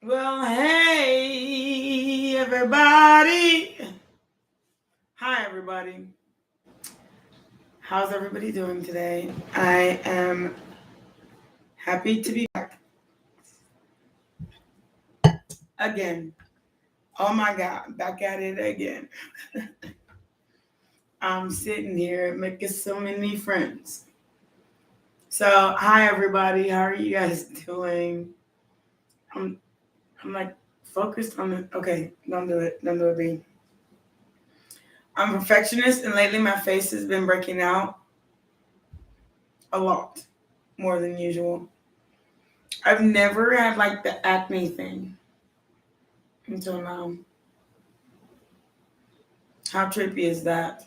Well, hey, everybody. Hi, everybody. How's everybody doing today? I am happy to be back again. Oh my God, back at it again. I'm sitting here making so many friends. So, hi, everybody. How are you guys doing? I'm, I'm like focused on the. Okay, don't do it. Don't do it, B. I'm a perfectionist, and lately my face has been breaking out a lot more than usual. I've never had like the acne thing until now. How trippy is that?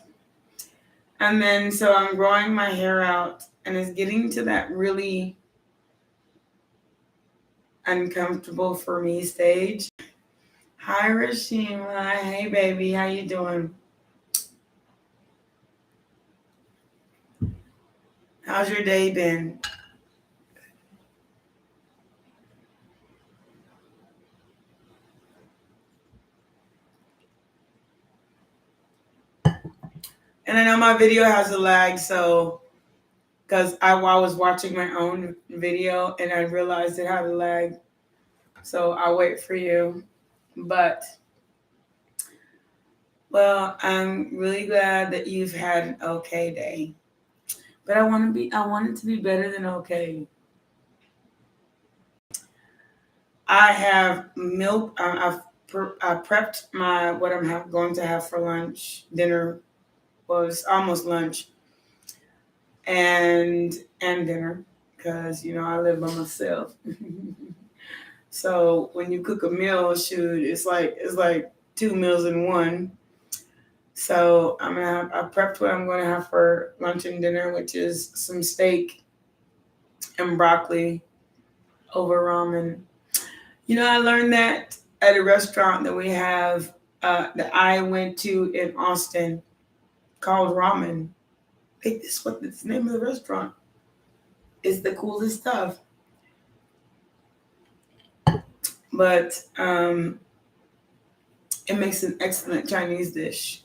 And then so I'm growing my hair out and it's getting to that really uncomfortable for me stage. Hi Rashima. Hey baby, how you doing? How's your day been? And I know my video has a lag, so because I was watching my own video and I realized it had a lag. So I'll wait for you. But well, I'm really glad that you've had an okay day. But I want it to be better than okay. I have milk. I prepped my what going to have for lunch, dinner. Well, it's almost lunch and dinner because I live by myself. So when you cook a meal, shoot, it's like two meals in one. So I prepped what I'm gonna have for lunch and dinner, which is some steak and broccoli over ramen. I learned that at a restaurant that we have that I went to in Austin called Ramen. This is what the name of the restaurant. It's the coolest stuff. But it makes an excellent Chinese dish.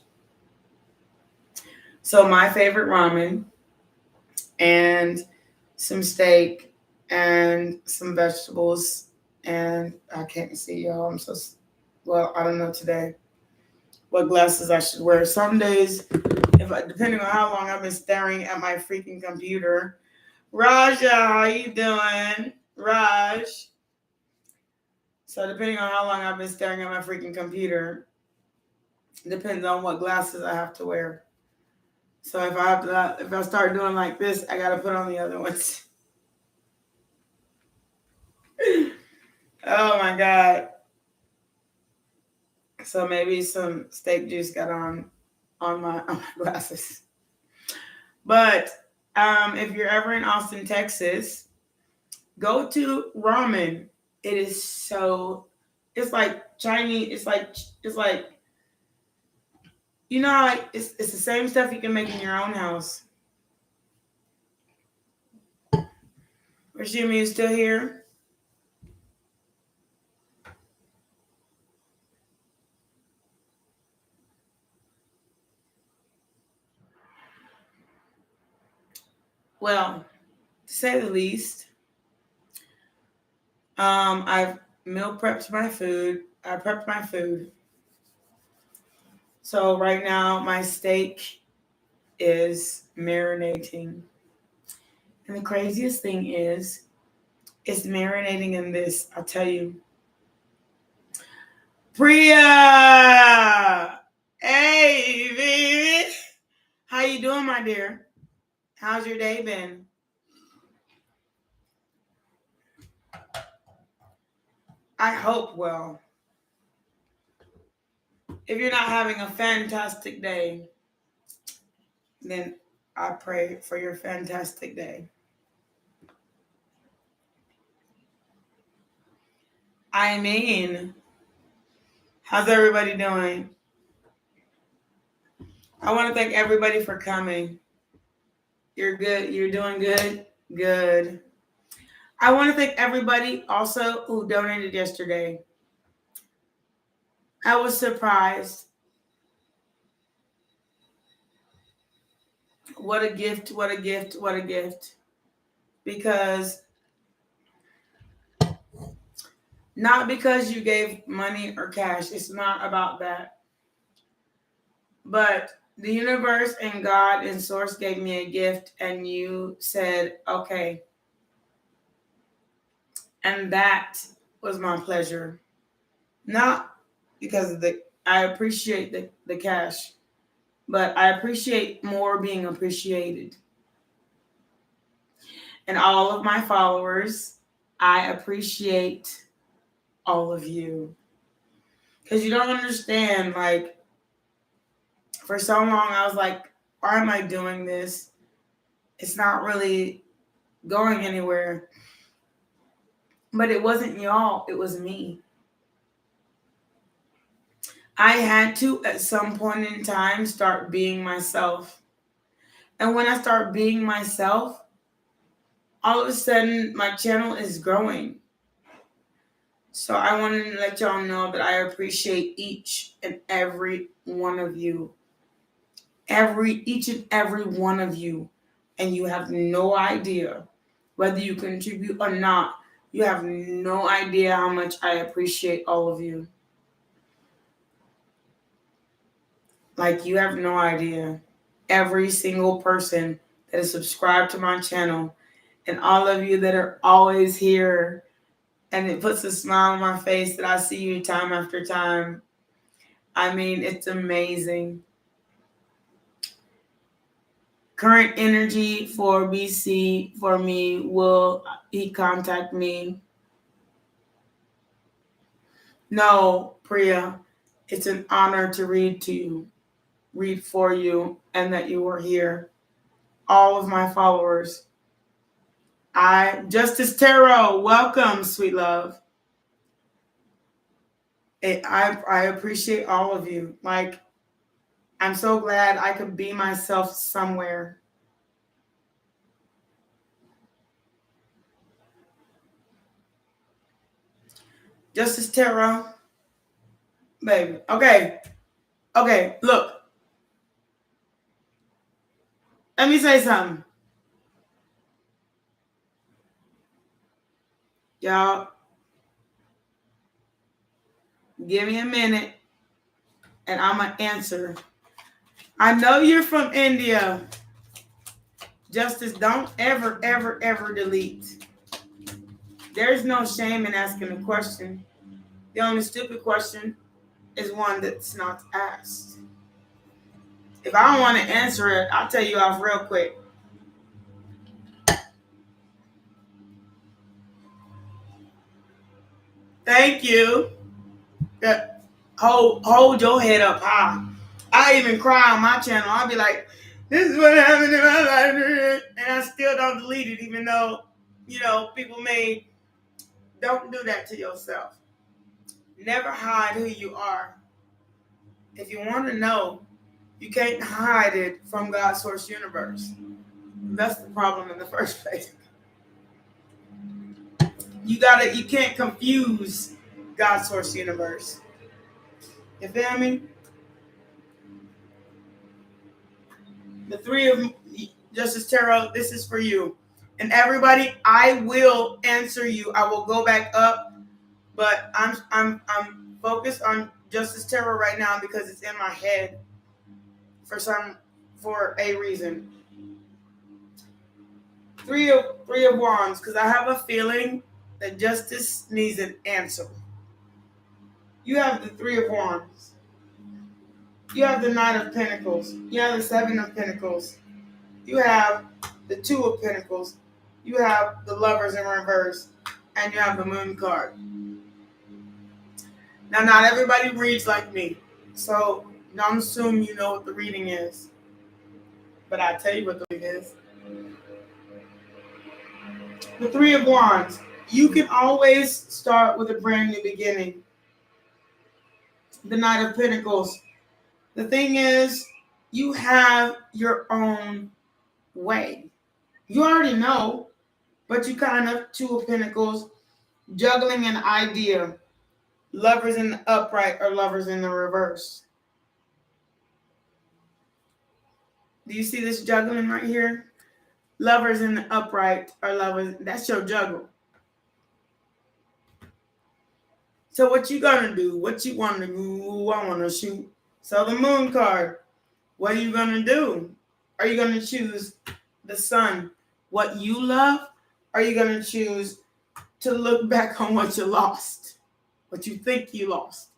So my favorite ramen and some steak and some vegetables. And I can't see y'all. Well, I don't know today what glasses I should wear. Some days, depending on how long I've been staring at my freaking computer. Raja, how you doing? Raj. So depending on how long I've been staring at my freaking computer, depends on what glasses I have to wear. So if I start doing like this, I gotta put on the other ones. Oh my God. So maybe some steak juice got on my glasses. But if you're ever in Austin, Texas, go to ramen. It is it's like Chinese. It's like like it's the same stuff you can make in your own house. Rashimi is still here. Well, to say the least, I've meal prepped my food. I prepped my food. So right now my steak is marinating. And the craziest thing is it's marinating in this. I'll tell you. Priya! Hey, baby! How you doing, my dear? How's your day been? I hope well. If you're not having a fantastic day, then I pray for your fantastic day. I mean, how's everybody doing? I want to thank everybody for coming. You're good. You're doing good. Good. I want to thank everybody also who donated yesterday. I was surprised. What a gift, what a gift, what a gift. Because not because you gave money or cash, it's not about that. But the universe and God and Source gave me a gift, and you said, okay. And that was my pleasure. Not because of I appreciate the cash, but I appreciate more being appreciated. And all of my followers, I appreciate all of you. Because you don't understand, like, for so long I was like, why am I doing this? It's not really going anywhere. But it wasn't y'all, it was me. I had to, at some point in time, start being myself. And when I start being myself, all of a sudden my channel is growing. So I wanted to let y'all know that I appreciate each and every one of you. Each and every one of you. And you have no idea whether you contribute or not. You have no idea how much I appreciate all of you. Like, you have no idea. Every single person that is subscribed to my channel, and all of you that are always here, and it puts a smile on my face that I see you time after time. I mean, it's amazing. Current energy for BC for me, will he contact me? No, Priya, it's an honor to read for you, and that you were here. All of my followers. Justice Tarot, welcome, sweet love. I appreciate all of you. Like, I'm so glad I could be myself somewhere. Justice Tarot, baby. Okay, look. Let me say something. Y'all, give me a minute and I'm going to answer. I know you're from India. Justice, don't ever, ever, ever delete. There's no shame in asking a question. The only stupid question is one that's not asked. If I don't want to answer it, I'll tell you off real quick. Thank you. Hold your head up high. I even cry on my channel. I'll be like, this is what happened in my life. And I still don't delete it, even though, people may. Don't do that to yourself. Never hide who you are. If you want to know, you can't hide it from God's source universe. That's the problem in the first place. You can't confuse God's source universe. You feel me? The three of Justice Tarot, this is for you. And everybody, I will answer you. I will go back up, but I'm focused on Justice Tarot right now because it's in my head for a reason. Three of Wands, because I have a feeling that Justice needs an answer. You have the Three of Wands. You have the Nine of Pentacles. You have the Seven of Pentacles. You have the Two of Pentacles. You have the Lovers in reverse. And you have the Moon card. Now, not everybody reads like me. So don't assume you know what the reading is. But I'll tell you what the reading is. The Three of Wands. You can always start with a brand new beginning. The Knight of Pentacles. The thing is, you have your own way. You already know, But you kind of, Two of Pentacles, juggling an idea. Lovers in the upright or lovers in the reverse. Do you see this juggling right here? Lovers in the upright or lovers, that's your juggle. So what you gonna do? What you want to do? I want to shoot. So the moon card. What are you gonna do? Are you gonna choose the sun, what you love? Or are you gonna choose to look back on what you lost, what you think you lost?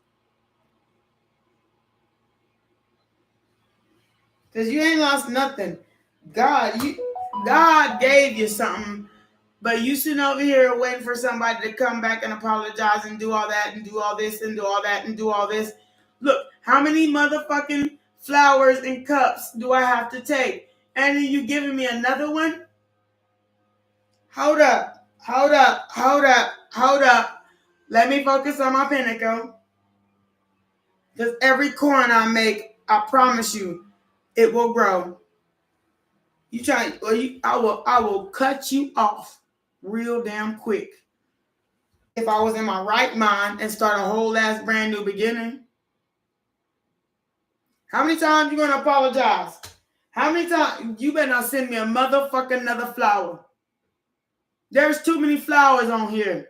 Because you ain't lost nothing. God gave you something, but you sitting over here waiting for somebody to come back and apologize and do all that and do all this and do all that and do all this. Look, how many motherfucking flowers and cups do I have to take? And then you giving me another one? Hold up. Let me focus on my pinnacle. Because every corn I make, I promise you, it will grow. I will cut you off real damn quick. If I was in my right mind and start a whole ass brand new beginning. How many times you gonna apologize? How many times? You better not send me a motherfucking another flower. There's too many flowers on here.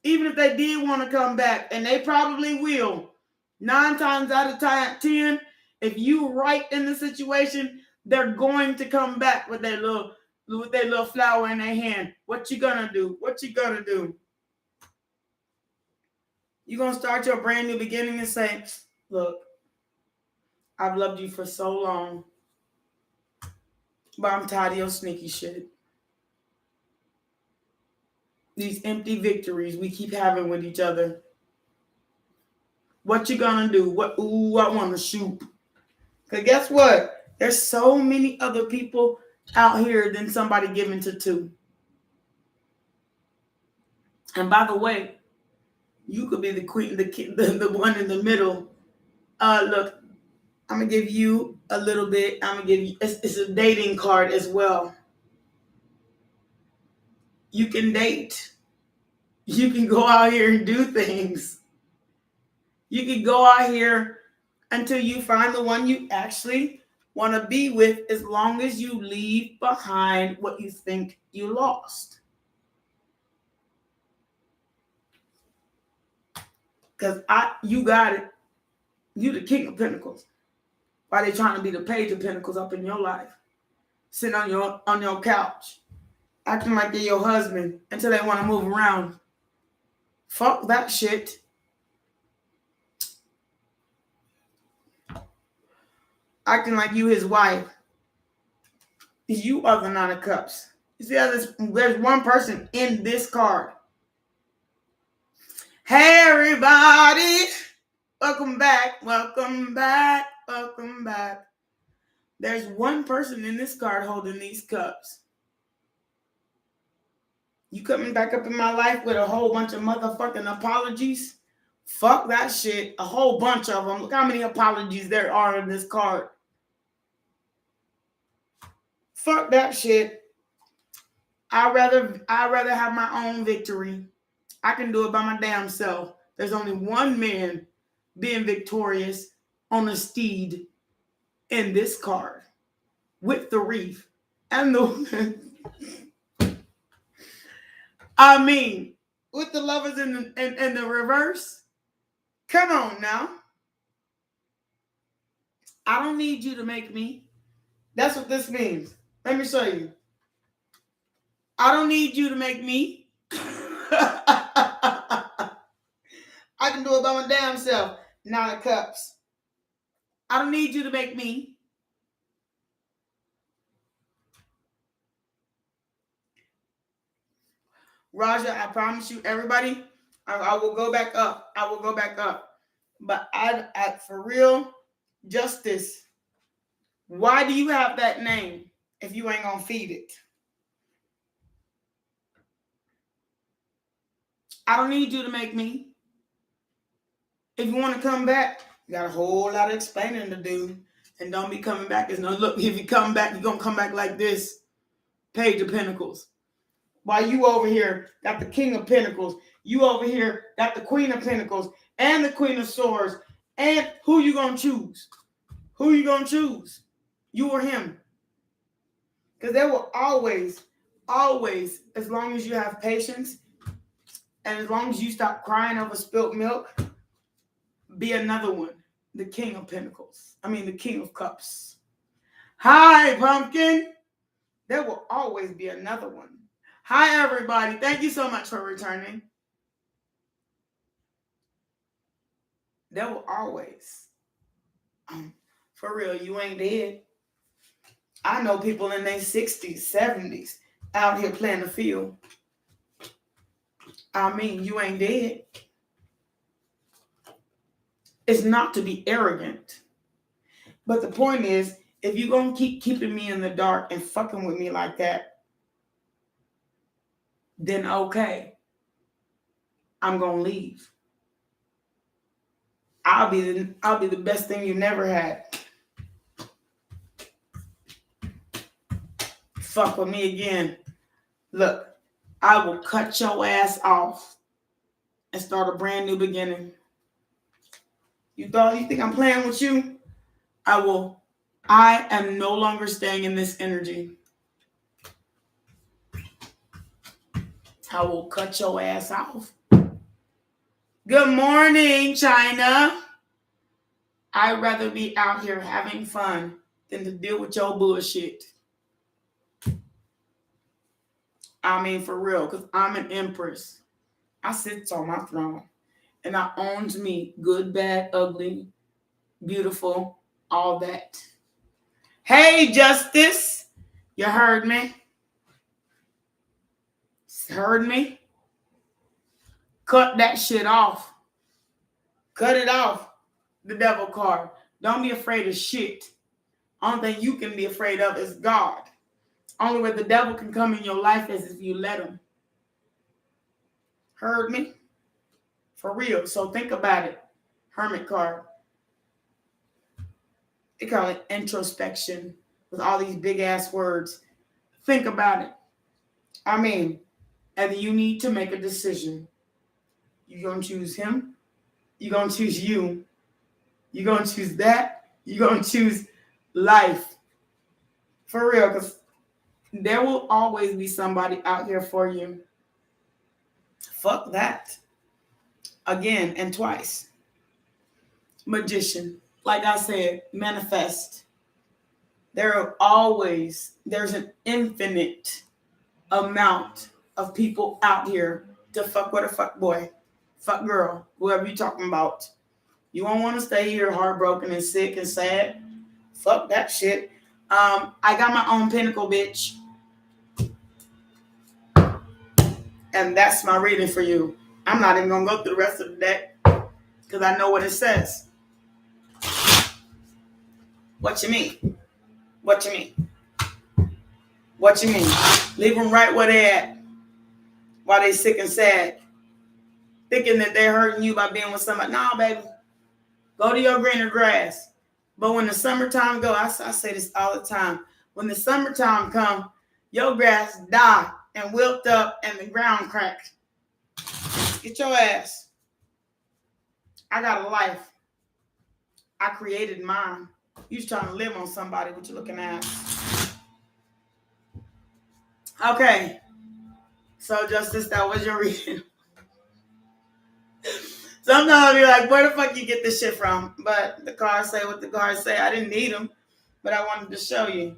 Even if they did want to come back, and they probably will, 9 times out of 10, if you right in the situation, they're going to come back with their little flower in their hand. What you gonna do? You're gonna start your brand new beginning and say, look, I've loved you for so long, but I'm tired of your sneaky shit. These empty victories we keep having with each other. What you gonna do? I want to shoot. Because guess what? There's so many other people out here than somebody given to 2. And by the way, you could be the queen, the one in the middle. Look, I'm going to give you a little bit. I'm going to give you, it's a dating card as well. You can date. You can go out here and do things. You can go out here until you find the one you actually want to be with, as long as you leave behind what you think you lost. Because you got it. You the King of Pentacles. Why they trying to be the Page of Pentacles up in your life? Sitting on your couch, acting like they're your husband until they want to move around. Fuck that shit. Acting like you his wife. You are the 9 of Cups. You see how there's one person in this card. Hey everybody. Welcome back. There's one person in this card holding these cups. You coming back up in my life with a whole bunch of motherfucking apologies? Fuck that shit. A whole bunch of them. Look how many apologies there are in this card. Fuck that shit. I'd rather have my own victory. I can do it by my damn self. There's only one man being victorious on a steed in this card with the wreath and the I mean, with the lovers in the reverse. Come on now. I don't need you to make me. That's what this means. Let me show you. I don't need you to make me. I can do it by my damn self. 9 of Cups. I don't need you to make me. Raja, I promise you, everybody, I will go back up. But I for real, Justice, why do you have that name if you ain't gonna feed it? I don't need you to make me. If you want to come back, you got a whole lot of explaining to do. And don't be coming back as no, look, if you come back, you're going to come back like this. Page of Pentacles. While you over here got the King of Pentacles, you over here got the Queen of Pentacles and the Queen of Swords. And who you gonna choose? Who you gonna choose? You or him? Because there will always, as long as you have patience and as long as you stop crying over spilt milk, be another one. The King of Pentacles. The King of Cups. Hi, Pumpkin. There will always be another one. Hi, everybody. Thank you so much for returning. There will always. For real, you ain't dead. I know people in their 60s, 70s out here playing the field. You ain't dead. It's not to be arrogant. But the point is, if you're going to keep keeping me in the dark and fucking with me like that, then okay, I'm going to leave. I'll be the best thing you never had. Fuck with me again. Look, I will cut your ass off and start a brand new beginning. You think I'm playing with you? I am no longer staying in this energy. I will cut your ass off. Good morning, China. I'd rather be out here having fun than to deal with your bullshit. For real, because I'm an empress. I sit on my throne. And I owns me. Good, bad, ugly, beautiful, all that. Hey, Justice. You heard me? Heard me? Cut that shit off. Cut it off. The devil card. Don't be afraid of shit. Only thing you can be afraid of is God. Only way the devil can come in your life is if you let him. Heard me? For real. So think about it. Hermit card. They call it introspection with all these big ass words. Think about it. And you need to make a decision. You're going to choose him. You're going to choose you. You're going to choose that. You're going to choose life. For real, because there will always be somebody out here for you. Fuck that. Again and twice. Magician. Like I said, manifest. There's an infinite amount of people out here to fuck with a fuck boy, fuck girl, whoever you talking about. You won't want to stay here heartbroken and sick and sad. Fuck that shit. I got my own pinnacle, bitch. And that's my reading for you. I'm not even going to go through the rest of the deck because I know what it says. What you mean? What you mean? What you mean? Leave them right where they at while they sick and sad. Thinking that they're hurting you by being with somebody. Nah, baby. Go to your greener grass. But when the summertime go, I say this all the time. When the summertime come, your grass die and wilt up and the ground cracked. Get your ass. I got a life. I created mine. You just trying to live on somebody, what you looking at. Okay. So, Justice, that was your reading. Sometimes I'll be like, where the fuck you get this shit from? But the cards say what the cards say. I didn't need them, but I wanted to show you.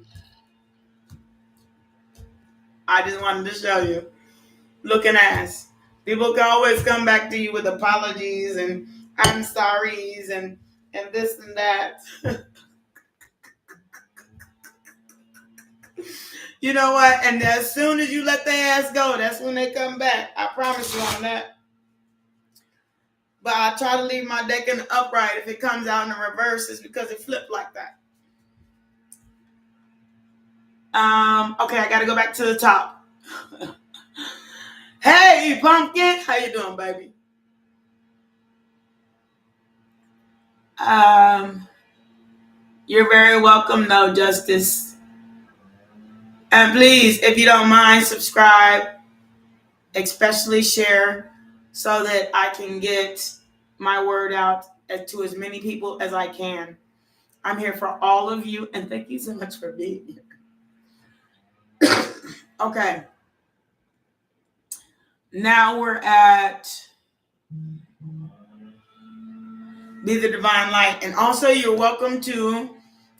I just wanted to show you. Looking ass. People can always come back to you with apologies and I'm sorries and this and that. You know what? And as soon as you let their ass go, that's when they come back. I promise you on that. But I try to leave my deck in the upright. If it comes out in the reverse, it's because it flipped like that. Okay, I got to go back to the top. Hey, Pumpkin. How you doing, baby? You're very welcome, though, Justice. And please, if you don't mind, subscribe, especially share so that I can get my word out to as many people as I can. I'm here for all of you, and thank you so much for being here. Okay. Now we're at Be the Divine Light. And also you're welcome to,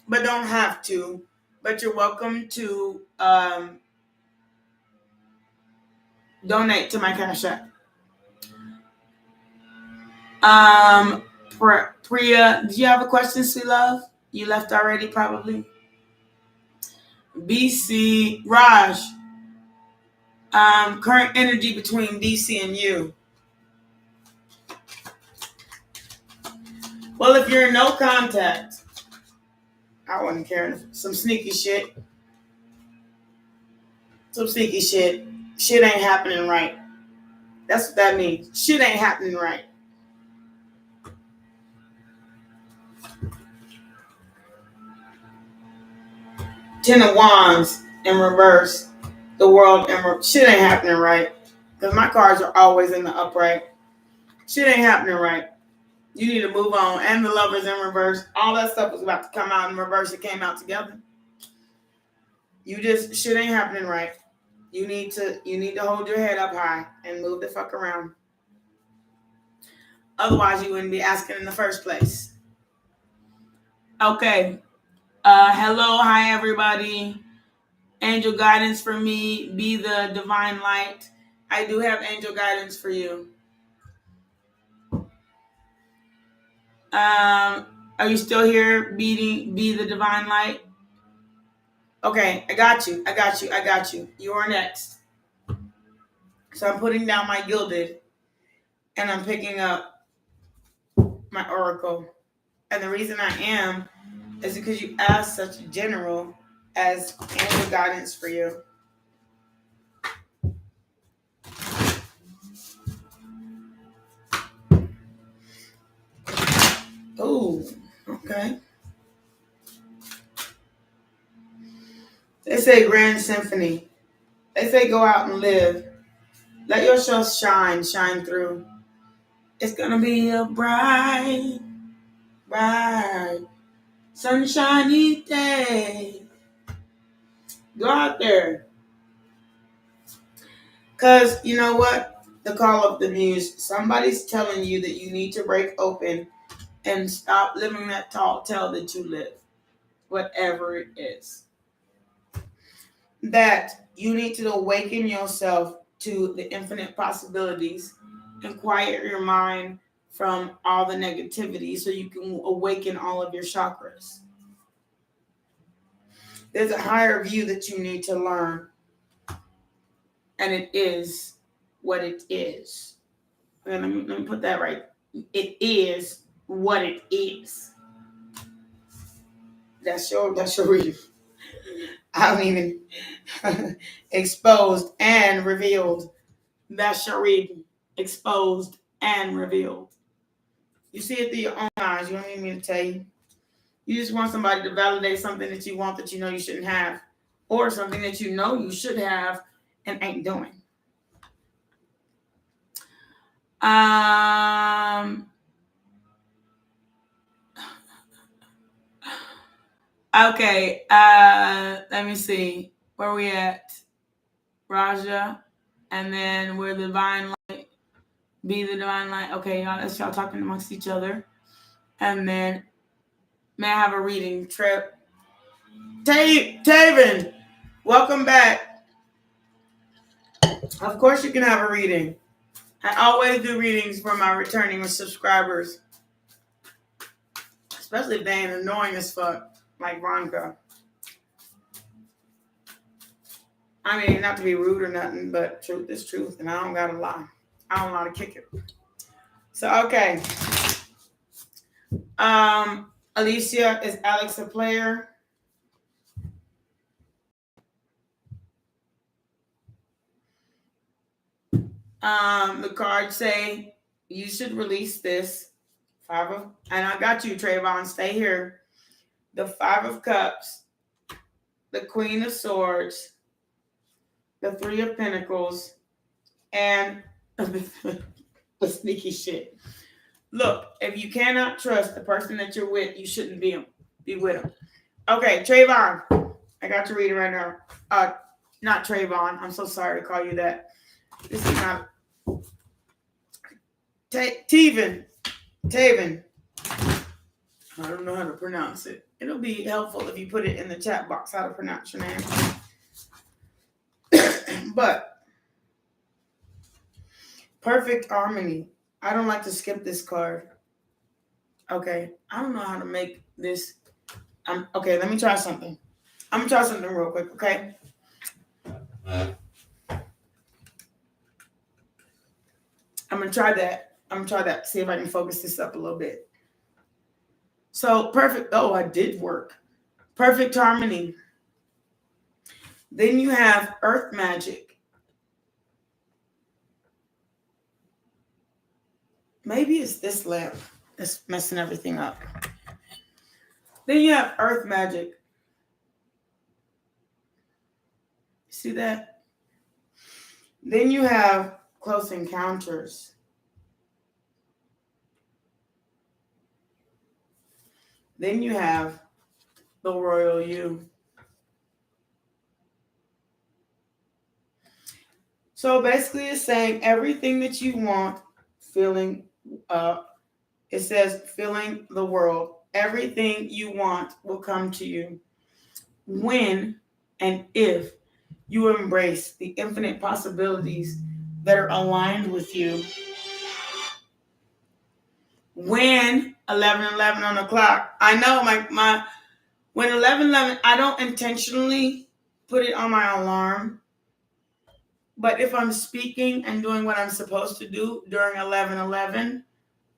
but don't have to, but you're welcome to donate to my Cash App. Priya, do you have a question, sweet love? You left already, probably. BC, Raj, current energy between BC and you. Well, if you're in no contact, I wouldn't care. Some sneaky shit. Some sneaky shit. Shit ain't happening right. That's what that means. Shit ain't happening right. Ten of Wands in reverse. The World in reverse. Shit ain't happening right. Because my cards are always in the upright. Shit ain't happening right. You need to move on. And the Lovers in reverse. All that stuff was about to come out in reverse. It came out together. Shit ain't happening right. You need to hold your head up high and move the fuck around. Otherwise, you wouldn't be asking in the first place. Okay. Hello. Hi, everybody. Angel guidance for me. Be the divine light. I do have angel guidance for you. Are you still here? Be the divine light. Okay, I got you. You are next. So I'm putting down my gilded and I'm picking up my oracle. And the reason I am is because you asked such a general as angel guidance for you. Oh, okay. They say grand symphony. They say go out and live. Let your show shine through. It's gonna be a bright, sunshiny day. Go out there. Because you know what? The call of the muse. Somebody's telling you that you need to break open and stop living that tall tale that you live. Whatever it is. That you need to awaken yourself to the infinite possibilities and quiet your mind from all the negativity so you can awaken all of your chakras. There's a higher view that you need to learn. And it is what it is. Okay, let me put that right. It is what it is. That's your reading. I don't even exposed and revealed. That's your reading. Exposed and revealed. You see it through your own eyes. You don't need me to tell you. You just want somebody to validate something that you want that you know you shouldn't have. Or something that you know you should have and ain't doing. Okay, let me see. Where we at? Raja. And then we're the divine light. Be the divine light. Okay, y'all talking amongst each other. And then may I have a reading? Taven, welcome back. Of course you can have a reading. I always do readings for my returning subscribers. Especially if they ain't annoying as fuck, like Ronka. I mean, not to be rude or nothing, but truth is truth, and I don't gotta lie. I don't know how to kick it. So, okay. Alicia, is Alex a player? The cards say you should release this. And I got you, Trayvon. Stay here. The 5 of Cups, the Queen of Swords, the 3 of Pentacles, And the sneaky shit. Look, if you cannot trust the person that you're with, you shouldn't be with them. Okay, Trayvon. I got to read it right now. Not Trayvon. I'm so sorry to call you that. This is not Taven. I don't know how to pronounce it. It'll be helpful if you put it in the chat box how to pronounce your name. But perfect harmony. I don't like to skip this card. Okay, I don't know how to make this. Okay, let me try something. I'm gonna try something real quick, okay? I'm gonna try that. See if I can focus this up a little bit. So perfect. Oh, I did work. Perfect harmony. Then you have earth magic. Maybe it's this lamp that's messing everything up. Then you have earth magic. See that? Then you have close encounters. Then you have the royal you. So basically it's saying everything that you want, feeling, it says filling the world. Everything you want will come to you when and if you embrace the infinite possibilities that are aligned with you. When 11:11 on the clock, I know my when 11:11, I don't intentionally put it on my alarm, but if I'm speaking and doing what I'm supposed to do during 11:11,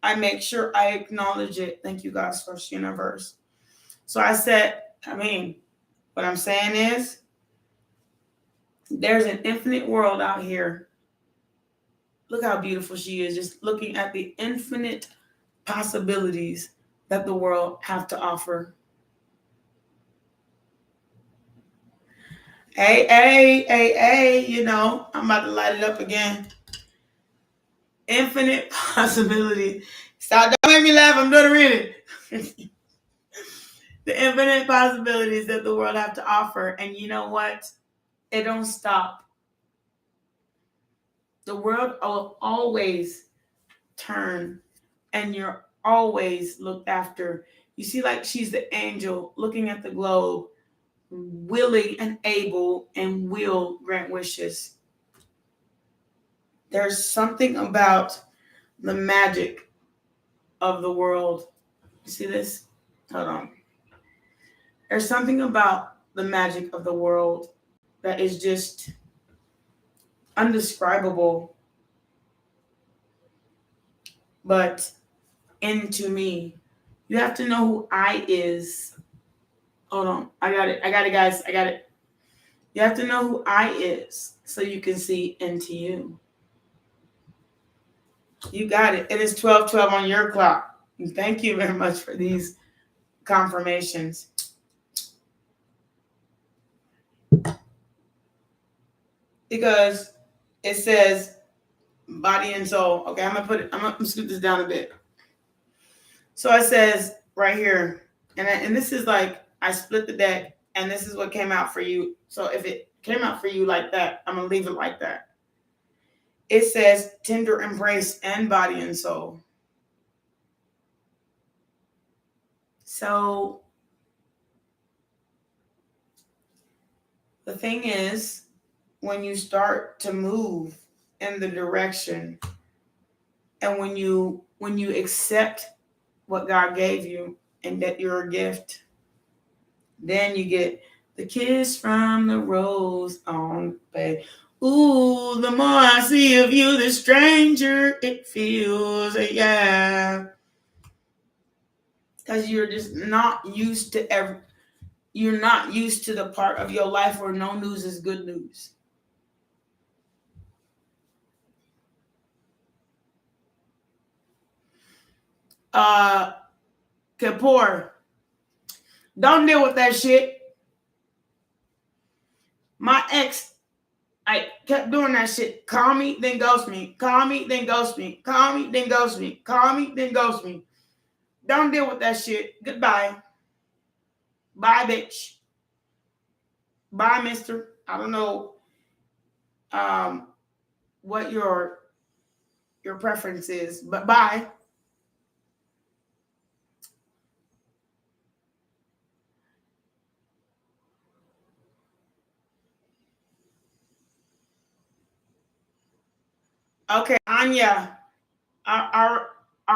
I make sure I acknowledge it. Thank you, God's first universe. So I said, what I'm saying is, there's an infinite world out here. Look how beautiful she is, just looking at the infinite possibilities that the world have to offer. A.K.A, I'm about to light it up again. Infinite possibility. Stop, don't make me laugh, I'm doing reading. The infinite possibilities that the world have to offer. And you know what? It don't stop. The world will always turn, and you're always looked after. You see, like she's the angel looking at the globe, willing and able, and will grant wishes. There's something about the magic of the world. You see this? Hold on. There's something about the magic of the world that is just undescribable, but into me. You have to know who I is. Hold on. I got it, guys. I got it. You have to know who I is so you can see into you. You got it. It is 12:12 on your clock. Thank you very much for these confirmations. Because it says body and soul. Okay, I'm gonna scoot this down a bit. So it says right here, and this is like I split the deck, and this is what came out for you. So if it came out for you like that, I'm gonna leave it like that. It says tender embrace and body and soul. So the thing is, when you start to move in the direction, and when you accept what God gave you and that you're a gift, then you get the kiss from the rose on bed. Ooh, the more I see of you, the stranger it feels. Yeah. Because you're just not used to you're not used to the part of your life where no news is good news. Kapoor, don't deal with that shit. My ex, I kept doing that shit. Call me, then ghost me. Call me, then ghost me. Call me, then ghost me. Call me, then ghost me. Don't deal with that shit. Goodbye. Bye, bitch. Bye, mister. I don't know what your preference is, but bye. Okay, Anya. Ariana.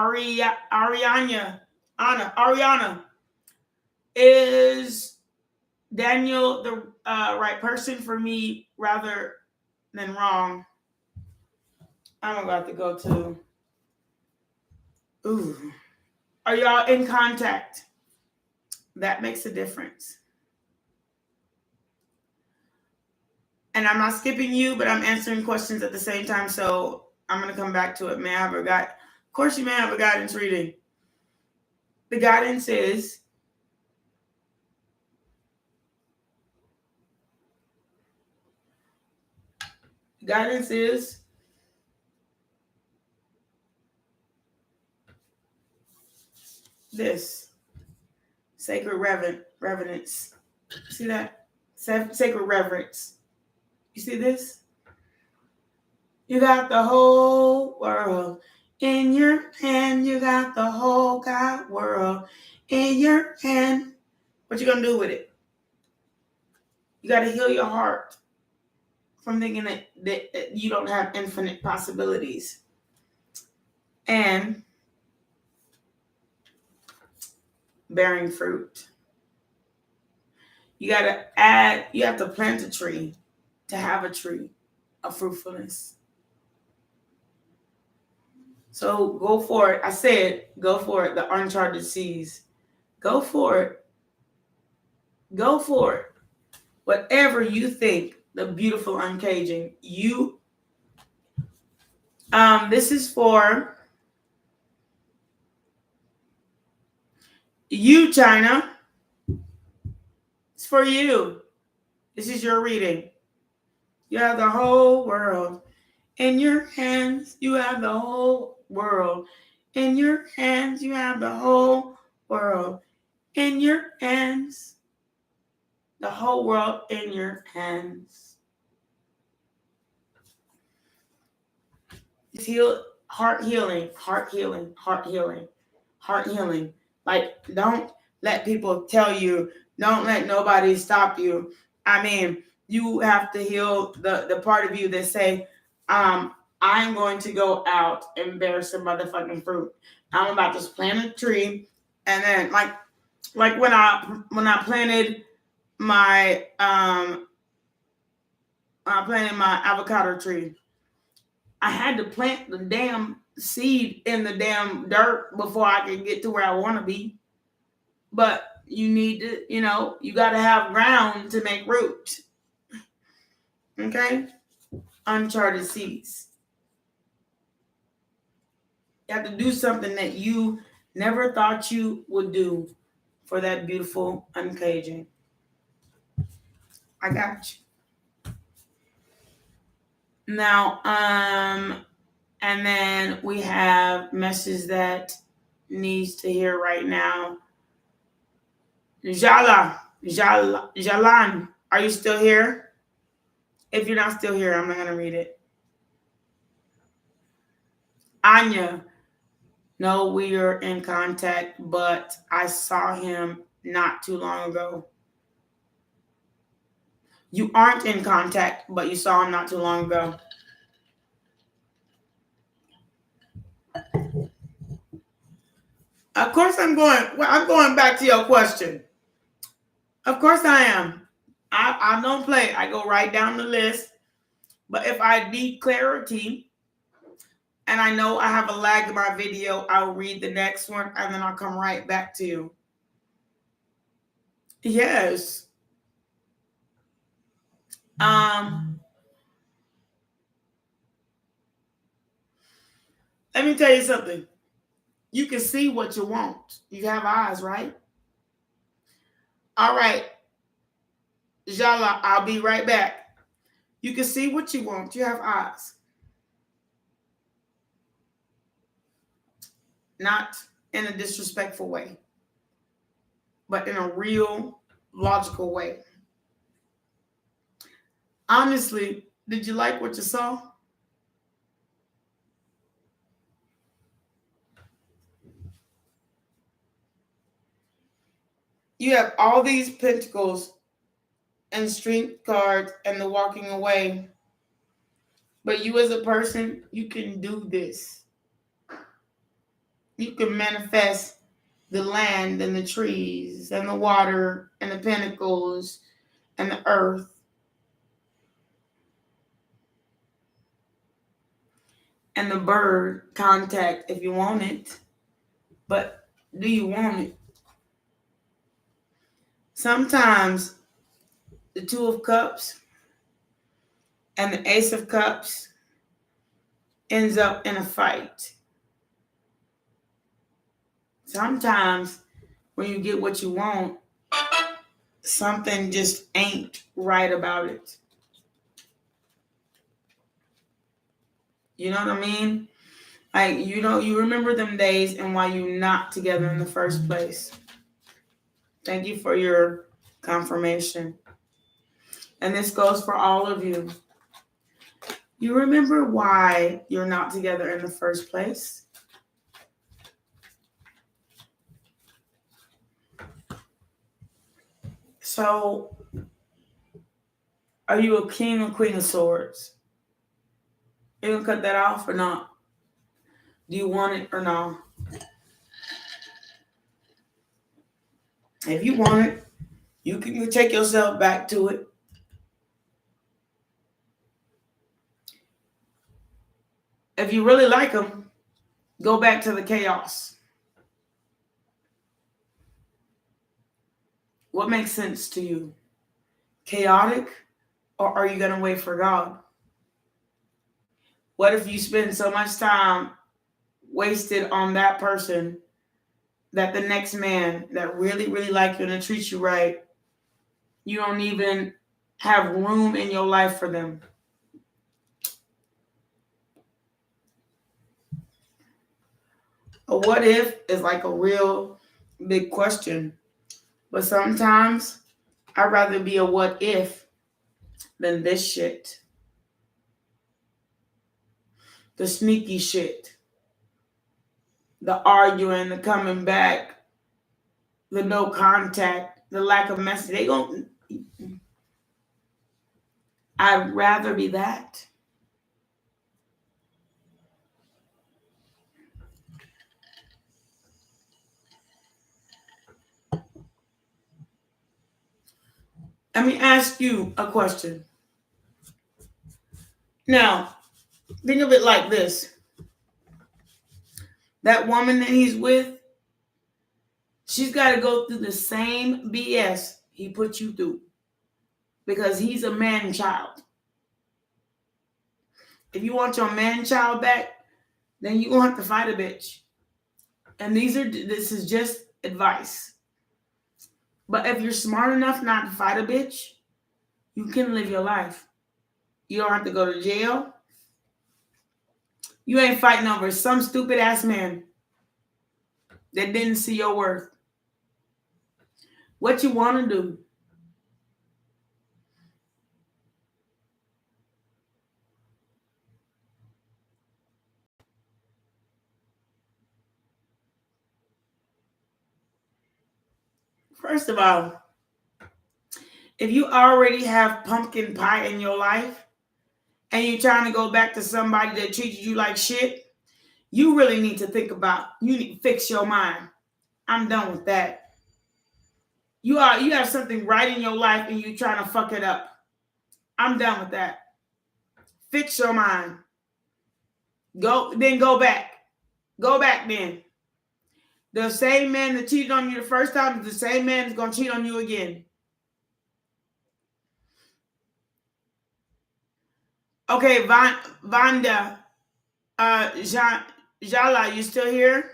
Is Daniel the right person for me rather than wrong? I'm about to go to. Ooh. Are y'all in contact? That makes a difference. And I'm not skipping you, but I'm answering questions at the same time. So I'm going to come back to it. May I have a guide? Of course, you may have a guidance reading. The guidance is this sacred reverence. See that? Sacred reverence. You see this? You got the whole world in your hand. You got the whole God world in your hand. What you gonna do with it? You got to heal your heart from thinking that you don't have infinite possibilities. And bearing fruit. You have to plant a tree to have a tree of fruitfulness. So go for it. I said, go for it. The uncharted seas. Go for it. Go for it. Whatever you think, the beautiful uncaging. This is for you, China. It's for you. This is your reading. You have the whole world in your hands. You have the whole world in your hands. You have the whole world in your hands. The whole world in your hands. It's heart healing. Like, don't let people tell you, don't let nobody stop you. I mean, you have to heal the part of you that say, I'm going to go out and bear some motherfucking fruit. I'm about to plant a tree, and then like when I planted my avocado tree, I had to plant the damn seed in the damn dirt before I could get to where I want to be. But you need to, you got to have ground to make root. Okay? Uncharted seas. You have to do something that you never thought you would do for that beautiful uncaging. I got you. Now, and then we have message that needs to hear right now. Jalan, are you still here? If you're not still here, I'm not going to read it. Anya, no, we are in contact, but I saw him not too long ago. You aren't in contact, but you saw him not too long ago. Of course I'm going back to your question. Of course I am. I don't play. I go right down the list. But if I need clarity and I know I have a lag in my video, I'll read the next one and then I'll come right back to you. Yes. Let me tell you something. You can see what you want. You have eyes, right? All right. Jala, I'll be right back. You can see what you want. You have eyes. Not in a disrespectful way, but in a real, logical way. Honestly, did you like what you saw? You have all these pentacles and strength cards and the walking away. But you as a person, you can do this. You can manifest the land and the trees and the water and the pentacles and the earth. And the bird contact if you want it. But do you want it? Sometimes the Two of Cups and the Ace of Cups ends up in a fight. Sometimes when you get what you want, something just ain't right about it. You know what I mean? Like, you remember them days and why you not together in the first place. Thank you for your confirmation. And this goes for all of you. You remember why you're not together in the first place? So, are you a king or queen of swords? Are you going to cut that off or not? Do you want it or not? If you want it, you can take yourself back to it. If you really like them, go back to the chaos. What makes sense to you? Chaotic, or are you going to wait for God? What if you spend so much time wasted on that person that the next man that really, really like you and treats you right, you don't even have room in your life for them? A what if is like a real big question. But sometimes I'd rather be a what if than this shit. The sneaky shit. The arguing, the coming back, the no contact, the lack of message. I'd rather be that. Let me ask you a question. Now, think of it like this. That woman that he's with, she's got to go through the same BS he put you through. Because he's a man child. If you want your man child back, then you're going to have to fight a bitch. And this is just advice. But if you're smart enough not to fight a bitch, you can live your life. You don't have to go to jail. You ain't fighting over some stupid ass man that didn't see your worth. What you want to do? First of all, if you already have pumpkin pie in your life and you're trying to go back to somebody that treated you like shit, you really need to think about, you need to fix your mind. I'm done with that. You have something right in your life and you're trying to fuck it up. I'm done with that. Fix your mind. Go back. Go back then. The same man that cheated on you the first time is the same man that's going to cheat on you again. Okay, Vanda, Jala, you still here?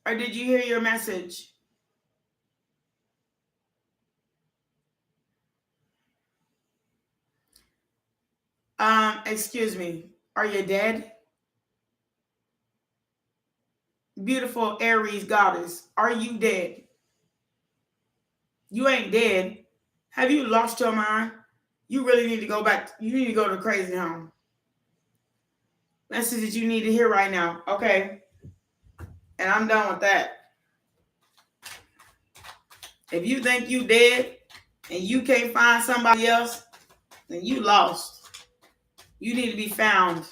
Or did you hear your message? Excuse me. Are you dead? Beautiful Aries goddess, are you dead? You ain't dead. Have you lost your mind? You really need to go back. You need to go to crazy home. Message that you need to hear right now. Okay. And I'm done with that. If you think you dead and you can't find somebody else, then you lost. You need to be found.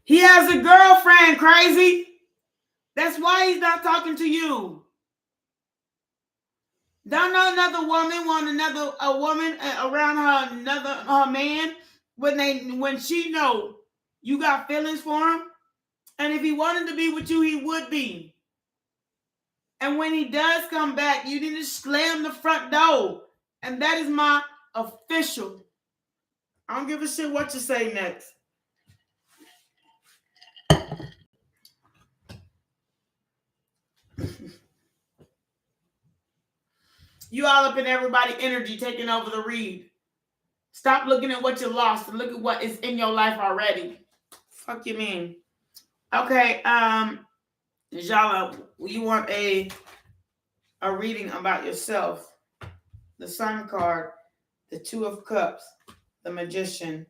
He has a girlfriend, crazy. That's why he's not talking to you. Don't know another woman want a woman around her man when she know you got feelings for him, and if he wanted to be with you, he would be. And when he does come back, you need to slam the front door, and that is my official. I don't give a shit what you say next. You all up in everybody energy taking over the read. Stop looking at what you lost and look at what is in your life already. Fuck you mean? Okay, Jala, you want a reading about yourself. The Sun card, the Two of Cups, the Magician,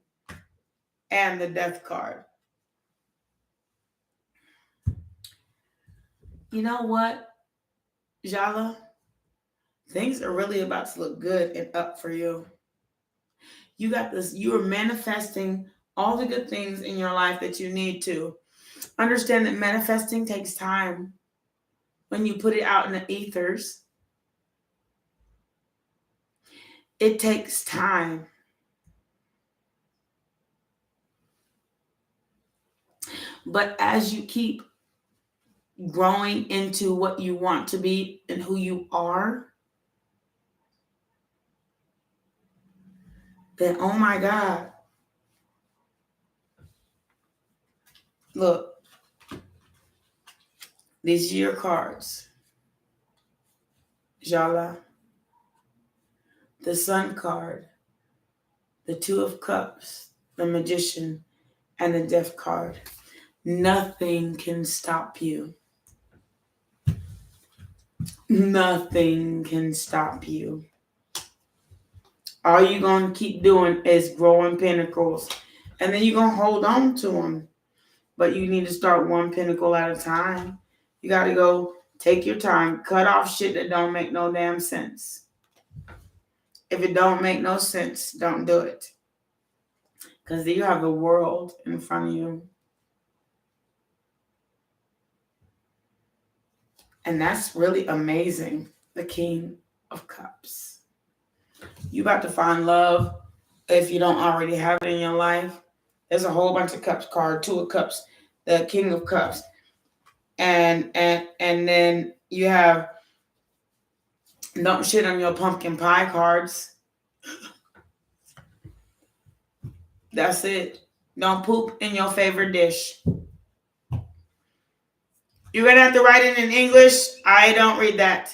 and the Death card. You know what, Jala? Things are really about to look good and up for you. You got this. You are manifesting all the good things in your life that you need to. Understand that manifesting takes time. When you put it out in the ethers, it takes time. But as you keep growing into what you want to be and who you are, then, oh my God. Look, these are your cards. Jala, the Sun card, the Two of Cups, the Magician, and the Death card. Nothing can stop you. Nothing can stop you. All you're going to keep doing is growing pinnacles. And then you're going to hold on to them. But you need to start one pinnacle at a time. You got to go take your time. Cut off shit that don't make no damn sense. If it don't make no sense, don't do it. Because you have the world in front of you. And that's really amazing. The King of Cups. You about to find love if you don't already have it in your life. There's a whole bunch of cups card, Two of Cups, the King of Cups. And then you have don't shit on your pumpkin pie cards. That's it. Don't poop in your favorite dish. You're going to have to write it in English. I don't read that.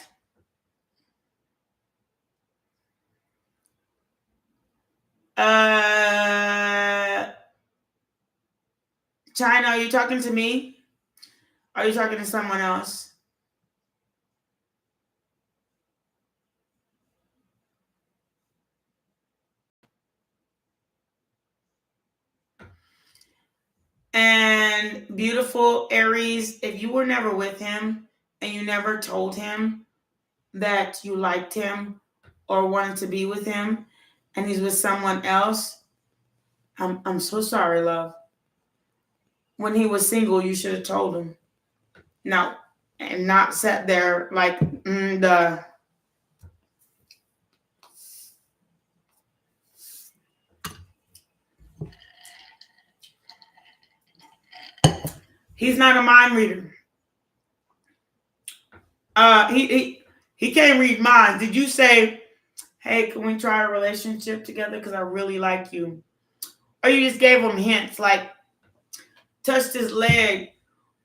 China, are you talking to me? Are you talking to someone else? And beautiful Aries, if you were never with him and you never told him that you liked him or wanted to be with him and he's with someone else, I'm so sorry, love. When he was single, you should have told him. No, and not sat there like, duh. He's not a mind reader. He can't read minds. Did you say, hey, can we try a relationship together because I really like you? Or you just gave him hints like touched his leg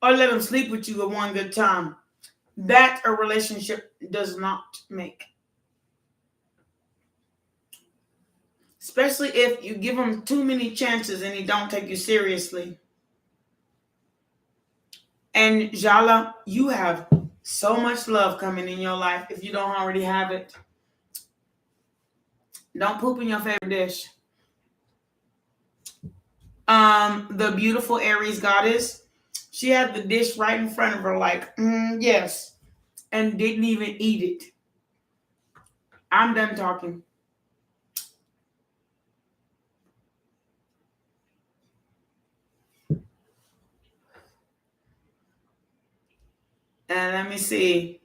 or let him sleep with you at one good time? That a relationship does not make. especially if you give him too many chances and he don't take you seriously. And Jala, you have so much love coming in your life if you don't already have it. Don't poop in your favorite dish. The beautiful Aries goddess, she had the dish right in front of her, like, yes, and didn't even eat it. I'm done talking. And let me see.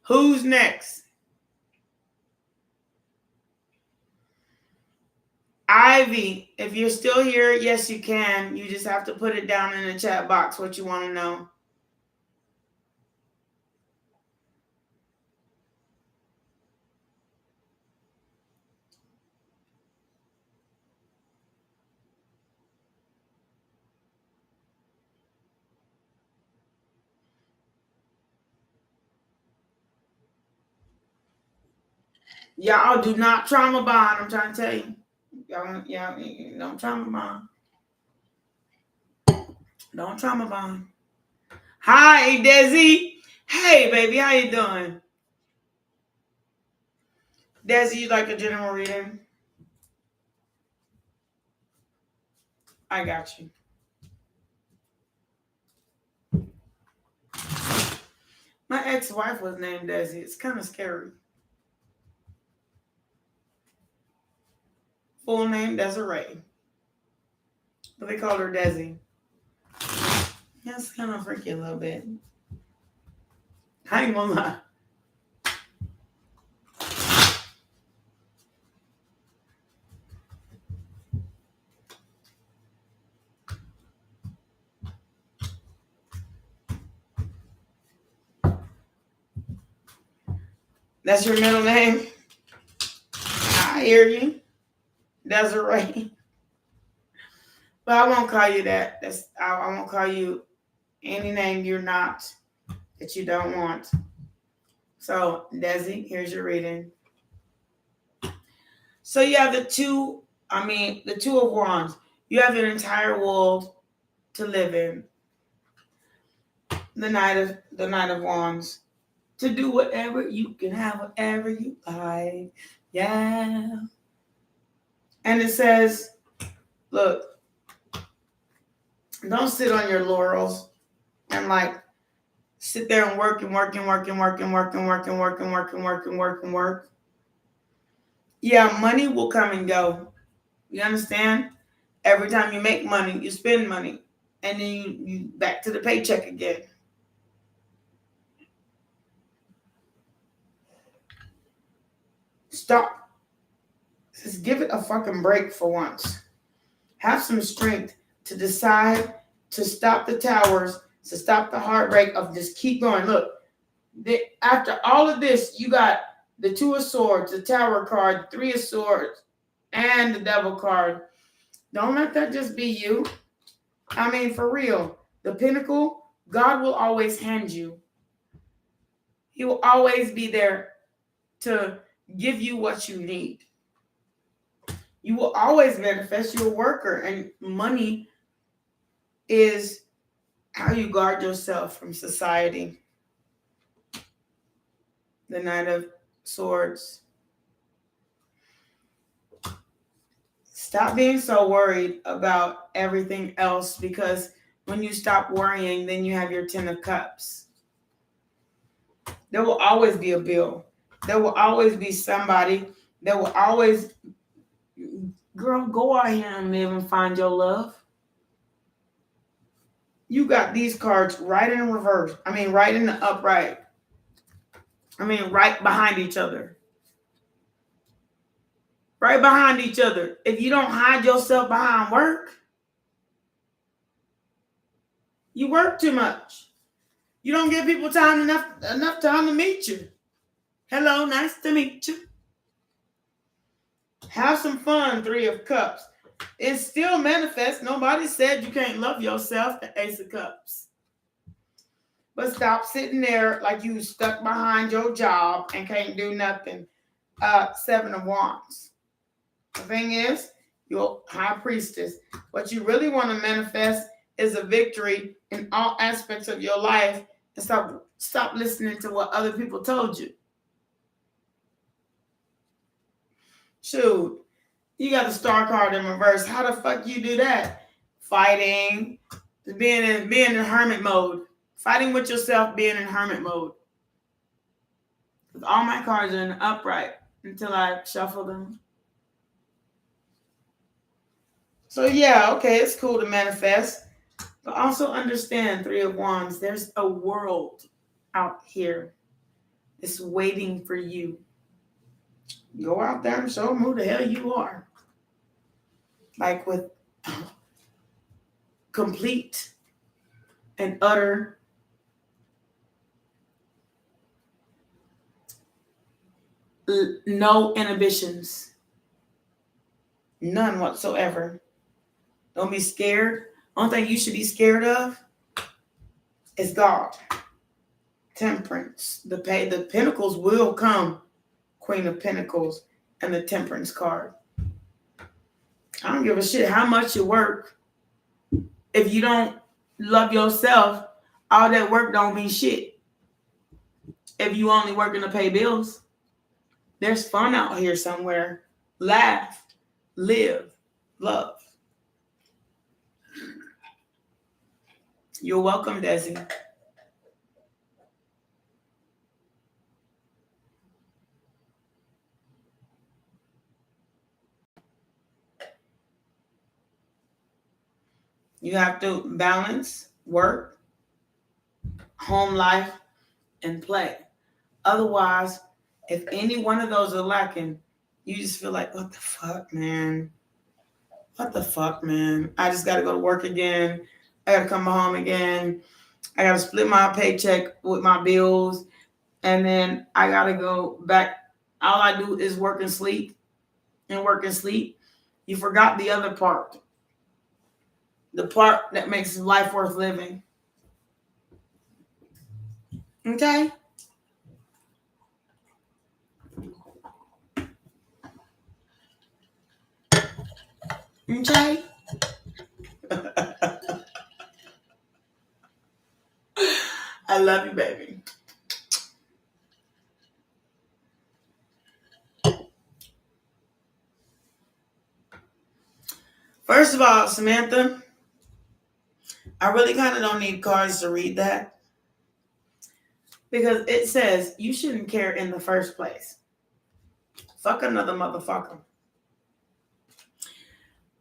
Who's next? Ivy, if you're still here, yes, you can. You just have to put it down in the chat box what you want to know. Y'all do not trauma bond. I'm trying to tell you. Y'all don't trauma bond. Don't trauma bond. Hi, Desi. Hey, baby, how you doing? Desi, you like a general reading? I got you. My ex-wife was named Desi. It's kind of scary. Full name, Desiree. But they called her Desi. That's kind of freaky a little bit. I ain't gonna lie. That's your middle name? I hear you. Desiree. But I won't call you that. I won't call you any name you're not, that you don't want. So, Desi, here's your reading. So you have the two of wands. You have an entire world to live in. The Knight of Wands. To do whatever you can have, whatever you like. Yeah. And it says, look, don't sit on your laurels and like sit there and work. Yeah, money will come and go. You understand? Every time you make money, you spend money. And then you back to the paycheck again. Stop. Just give it a fucking break for once. Have some strength to decide to stop the towers, to stop the heartbreak of just keep going. Look, after all of this, you got the Two of Swords, the Tower card, the Three of Swords, and the Devil card. Don't let that just be you. I mean, for real. The Pinnacle, God will always hand you. He will always be there to give you what you need. You will always manifest. You're a worker, and money is how you guard yourself from society. The Knight of Swords. Stop being so worried about everything else, because when you stop worrying, then you have your 10 of Cups. There will always be a bill. There will always be somebody. There will always... Girl, go out here and live and find your love. You got these cards right in reverse. I mean, right in the upright. I mean, right behind each other. Right behind each other. If you don't hide yourself behind work, you work too much. You don't give people time enough time to meet you. Hello, nice to meet you. Have some fun, Three of Cups. It still manifests. Nobody said you can't love yourself, the Ace of Cups. But stop sitting there like you stuck behind your job and can't do nothing. Seven of Wands. The thing is, you're high priestess. What you really want to manifest is a victory in all aspects of your life, and stop listening to what other people told you. Shoot, you got the star card in reverse. How the fuck you do that? Fighting, being in hermit mode. Fighting with yourself, being in hermit mode. Because all my cards are in the upright until I shuffle them. So yeah, okay, it's cool to manifest. But also understand, Three of Wands, there's a world out here. It's waiting for you. Go out there and show them who the hell you are. Like with complete and utter no inhibitions. None whatsoever. Don't be scared. Only thing you should be scared of is God. Temperance. The Pentacles will come. Queen of Pentacles and the Temperance card. I don't give a shit how much you work. If you don't love yourself, all that work don't mean shit. If you only working to pay bills, there's fun out here somewhere. Laugh, live, love. You're welcome, Desi. You have to balance work, home life, and play. Otherwise, if any one of those are lacking, you just feel like, what the fuck, man? What the fuck, man? I just got to go to work again. I got to come home again. I got to split my paycheck with my bills. And then I got to go back. All I do is work and sleep and work and sleep. You forgot the other part. The part that makes life worth living. Okay? Okay? I love you, baby. First of all, Samantha, I really kind of don't need cards to read that. Because it says you shouldn't care in the first place. Fuck another motherfucker.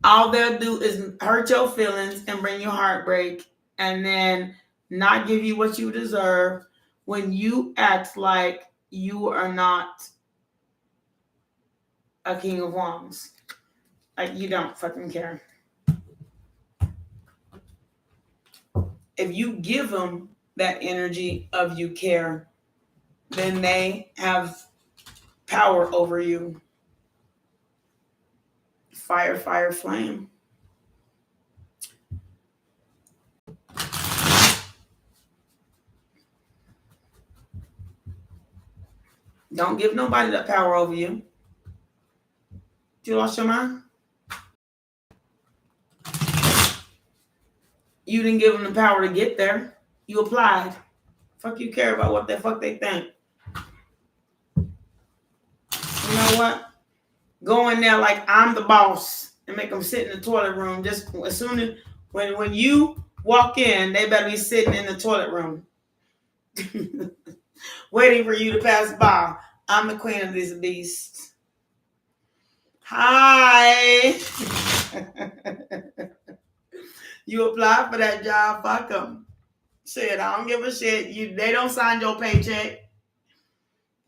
All they'll do is hurt your feelings and bring you heartbreak and then not give you what you deserve when you act like you are not a king of wands. Like you don't fucking care. If you give them that energy of you care, then they have power over you. Fire, fire, flame. Don't give nobody that power over you. You lost your mind? You didn't give them the power to get there. You applied. Fuck you care about what the fuck they think. You know what? Go in there like I'm the boss and make them sit in the toilet room. Just as soon as when you walk in, they better be sitting in the toilet room. Waiting for you to pass by. I'm the queen of this beast. Hi. You apply for that job, fuck them. Shit, I don't give a shit. They don't sign your paycheck.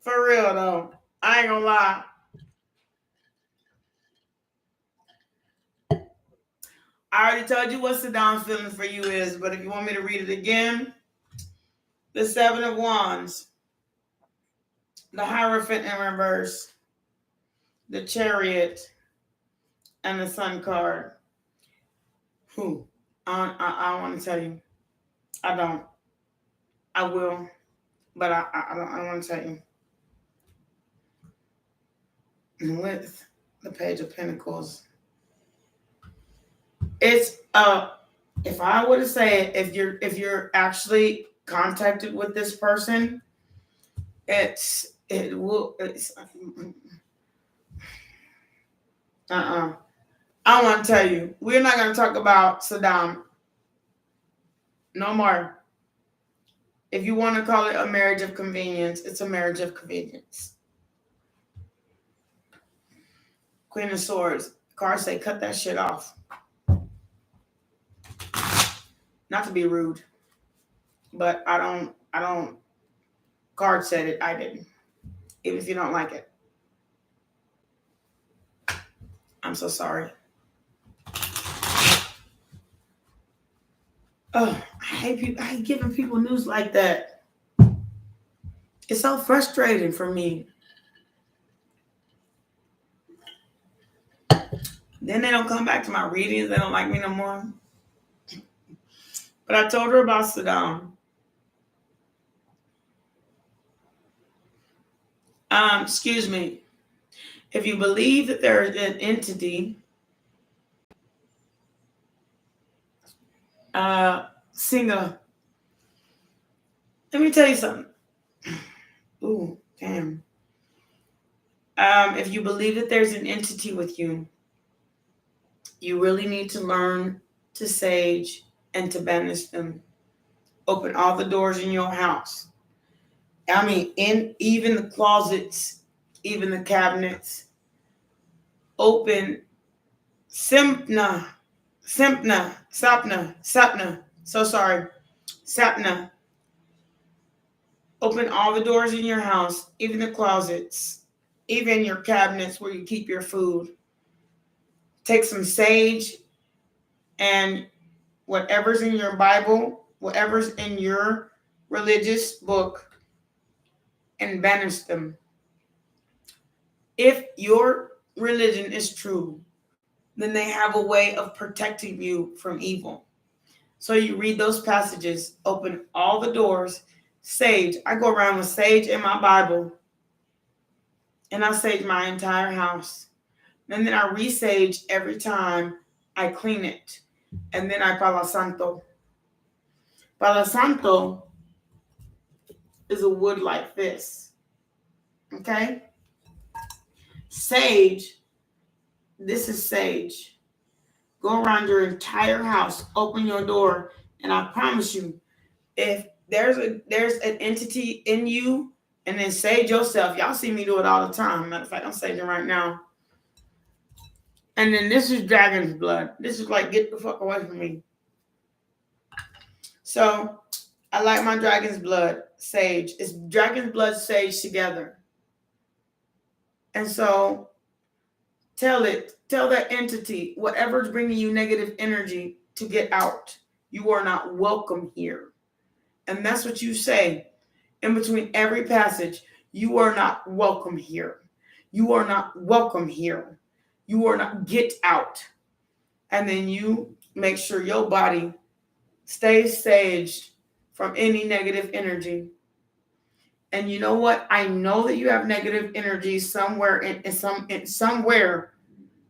For real though. I ain't gonna lie. I already told you what Saddam's feeling for you is, but if you want me to read it again, the Seven of Wands, the Hierophant in reverse, the Chariot, and the Sun card. Who? I don't want to tell you. I don't. I will, but I don't want to tell you. With the Page of Pentacles. It's if I were to say it, if you're actually contacted with this person, it's I want to tell you, we're not going to talk about Saddam no more. If you want to call it a marriage of convenience, it's a marriage of convenience. Queen of Swords. Cards say cut that shit off. Not to be rude, but I don't. Card said it. I didn't. Even if you don't like it, I'm so sorry. Oh, I hate people. I hate giving people news like that. It's so frustrating for me. Then they don't come back to my readings. They don't like me no more. But I told her about Saddam. Excuse me. If you believe that there is an entity, singer, let me tell you something. Ooh, damn. If you believe that there's an entity with you, you really need to learn to sage and to banish them. Open all the doors in your house. I mean, in even the closets, even the cabinets. Open Sapna. So sorry. Sapna. Open all the doors in your house, even the closets, even your cabinets where you keep your food. Take some sage and whatever's in your Bible, whatever's in your religious book, and banish them. If your religion is true, then they have a way of protecting you from evil. So you read those passages, open all the doors, sage. I go around with sage in my Bible, and I sage my entire house. And then I resage every time I clean it. And then I Palo Santo. Palo Santo is a wood like this. Okay? Sage, this is sage. Go around your entire house, open your door, and I promise you, if there's an entity in you, and then sage yourself. Y'all see me do it all the time. Matter of fact, I'm saging right now. And then this is dragon's blood. This is like, get the fuck away from me. So I like my dragon's blood sage. It's dragon's blood sage together. And so tell that entity, whatever's bringing you negative energy, to get out. You are not welcome here. And that's what you say in between every passage. You are not welcome here. You are not welcome here. You are not, get out. And then you make sure your body stays saged from any negative energy. And you know what? I know that you have negative energy somewhere somewhere,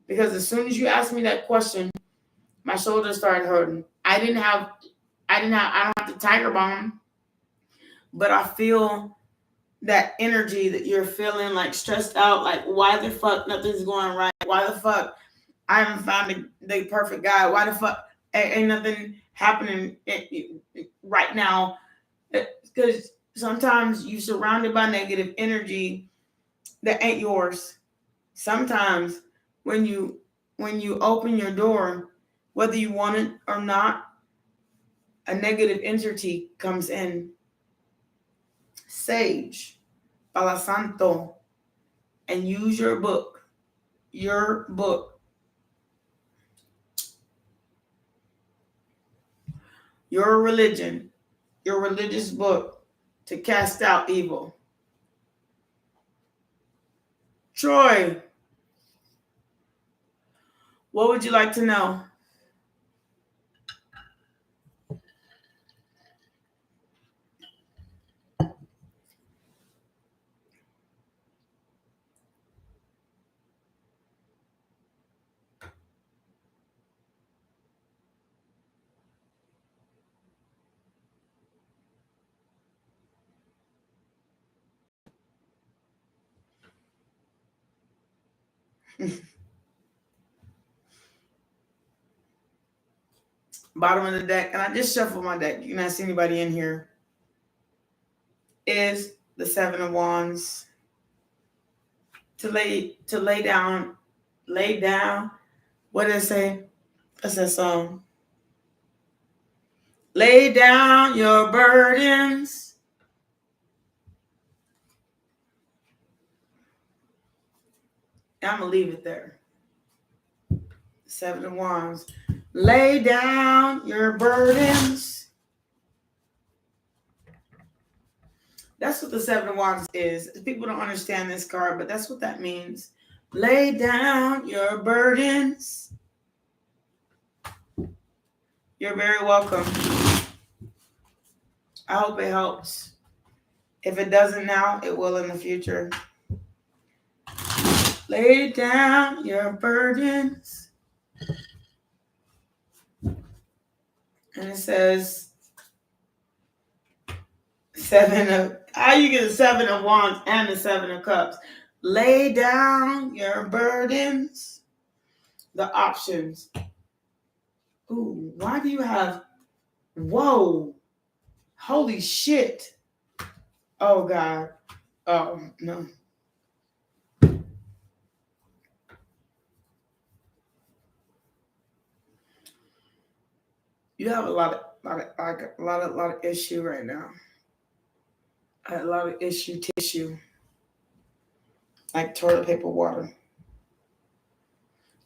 because as soon as you asked me that question, my shoulders started hurting. I don't have the tiger bomb, but I feel that energy that you're feeling, like stressed out, like why the fuck nothing's going right? Why the fuck I haven't found the perfect guy? Why the fuck ain't nothing happening right now? Because sometimes you're surrounded by negative energy that ain't yours. Sometimes when you open your door, whether you want it or not, a negative entity comes in. Sage, Palo Santo, and use your book, your religion, your religious book, to cast out evil. Troy, what would you like to know? Bottom of the deck, and I just shuffled my deck. You cannot see anybody in here. Is the Seven of Wands. To lay down. What did it say? What's that song? Lay down your burdens. I'm gonna leave it there. Seven of Wands. Lay down your burdens. That's what the Seven of Wands is. People don't understand this card, but that's what that means. Lay down your burdens. You're very welcome. I hope it helps. If it doesn't now, it will in the future. Lay down your burdens. And it says how you get the Seven of Wands and the Seven of Cups? Lay down your burdens. The options. Ooh, why do you have, whoa, holy shit. Oh, God. Oh, no. You have a lot of issue right now. A lot of tissue. Like toilet paper water.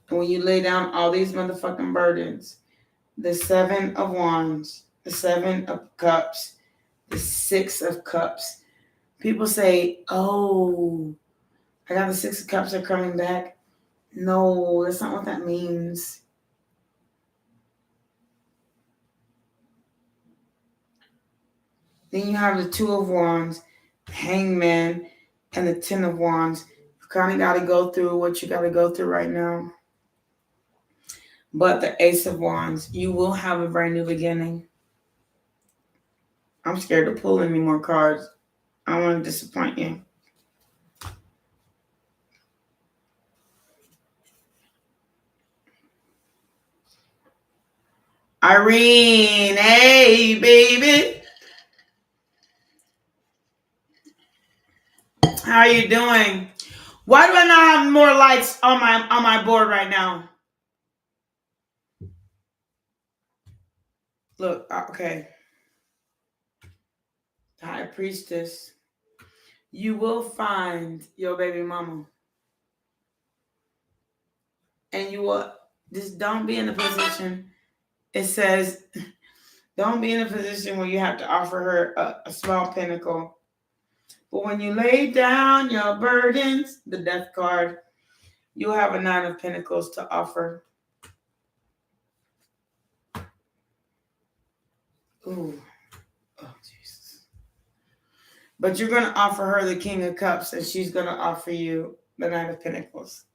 And when you lay down all these motherfucking burdens, the Seven of Wands, the Seven of Cups, the Six of Cups. People say, oh, I got the Six of Cups are coming back. No, that's not what that means. Then you have the Two of Wands, Hangman, and the Ten of Wands. You kind of got to go through what you got to go through right now. But the Ace of Wands, you will have a brand new beginning. I'm scared to pull any more cards. I don't want to disappoint you. Irene, hey, baby. How are you doing? Why do I not have more lights on my board right now? Look, okay. High Priestess. You will find your baby mama. And you will just don't be in a position. It says, don't be in a position where you have to offer her a small pinnacle. But when you lay down your burdens, the Death card, you'll have a Nine of Pentacles to offer. Ooh. Oh, Jesus. But you're going to offer her the King of Cups, and she's going to offer you the Nine of Pentacles.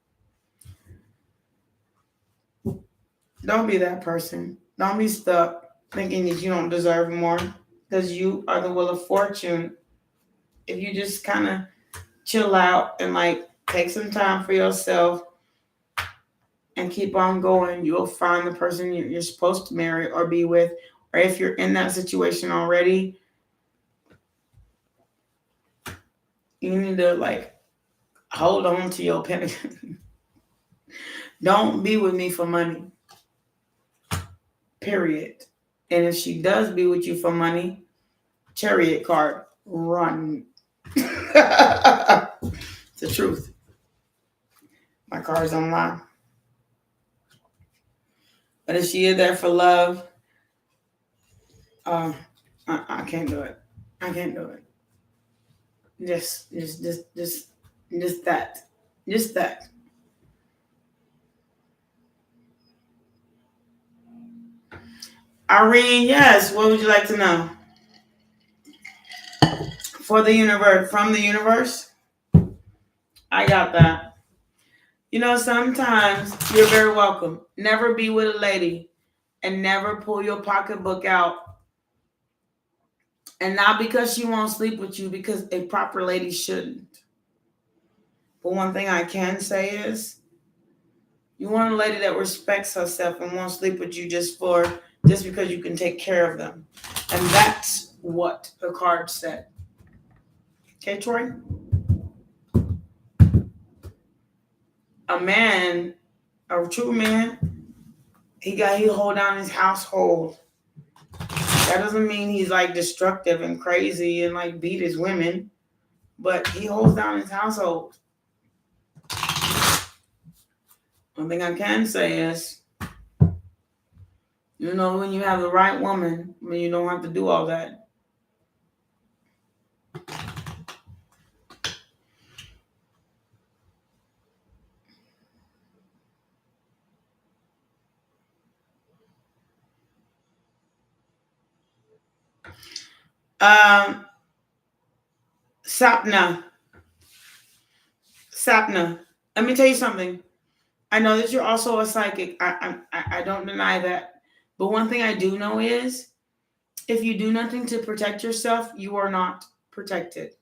Don't be that person. Don't be stuck thinking that you don't deserve more, because you are the Wheel of Fortune. If you just kind of chill out and like take some time for yourself and keep on going, you'll find the person you're supposed to marry or be with. Or if you're in that situation already, you need to like hold on to your pentacle. Don't be with me for money. Period. And if she does be with you for money, Chariot card, run. It's the truth. My card's online. But if she is there for love, I can't do it. I can't do it. Just that. Just that. Irene, yes. What would you like to know? For the universe, from the universe? I got that. You know, sometimes you're very welcome. Never be with a lady and never pull your pocketbook out. And not because she won't sleep with you, because a proper lady shouldn't. But one thing I can say is You want a lady that respects herself and won't sleep with you just because you can take care of them. And that's what the card said. Okay, Troy? A man, a true man, he hold down his household. That doesn't mean he's like destructive and crazy and like beat his women, but he holds down his household. One thing I can say is, you know, when you have the right woman, when you don't have to do all that. Sapna. Let me tell you something. I know that you're also a psychic. I don't deny that. But one thing I do know is, if you do nothing to protect yourself, you are not protected.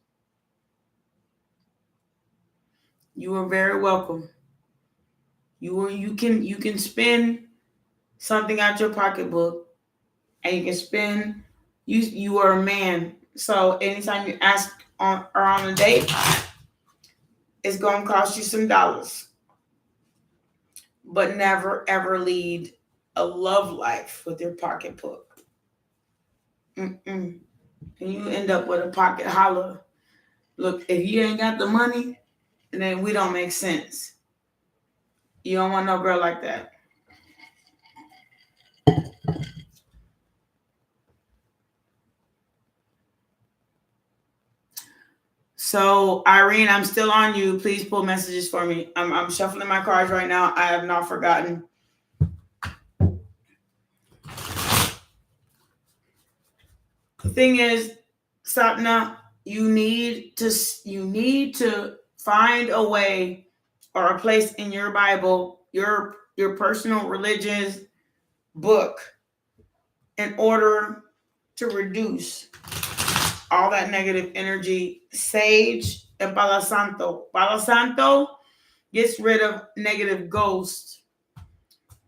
You are very welcome. You can spend something out your pocketbook, and you can spend. You are a man, so anytime you ask on a date, it's gonna cost you some dollars. But never ever lead a love life with your pocketbook. And you end up with a pocket holler. Look, if you ain't got the money, then we don't make sense. You don't want no girl like that. So, Irene, I'm still on you. Please pull messages for me. I'm shuffling my cards right now. I have not forgotten. The thing is, Sapna, you need to find a way or a place in your Bible, your personal religious book, in order to reduce all that negative energy. Sage and Palo Santo. Palo Santo gets rid of negative ghosts.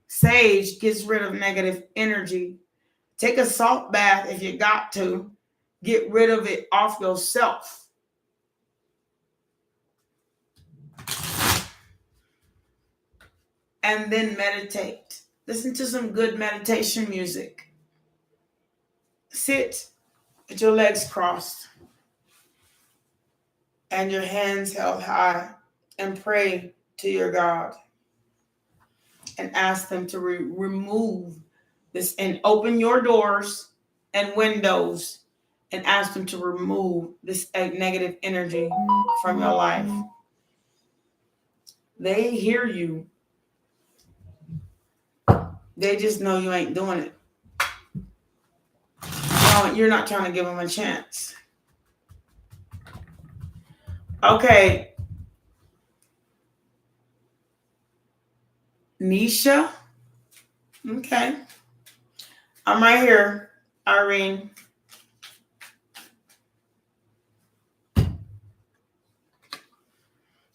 Sage gets rid of negative energy. Take a salt bath if you got to. Get rid of it off yourself. And then meditate. Listen to some good meditation music. Sit with your legs crossed and your hands held high and pray to your God and ask them to remove this, and open your doors and windows and ask them to remove this negative energy from your life. They hear you. They just know you ain't doing it. No, you're not trying to give them a chance. Okay. Nisha. Okay. I'm right here, Irene.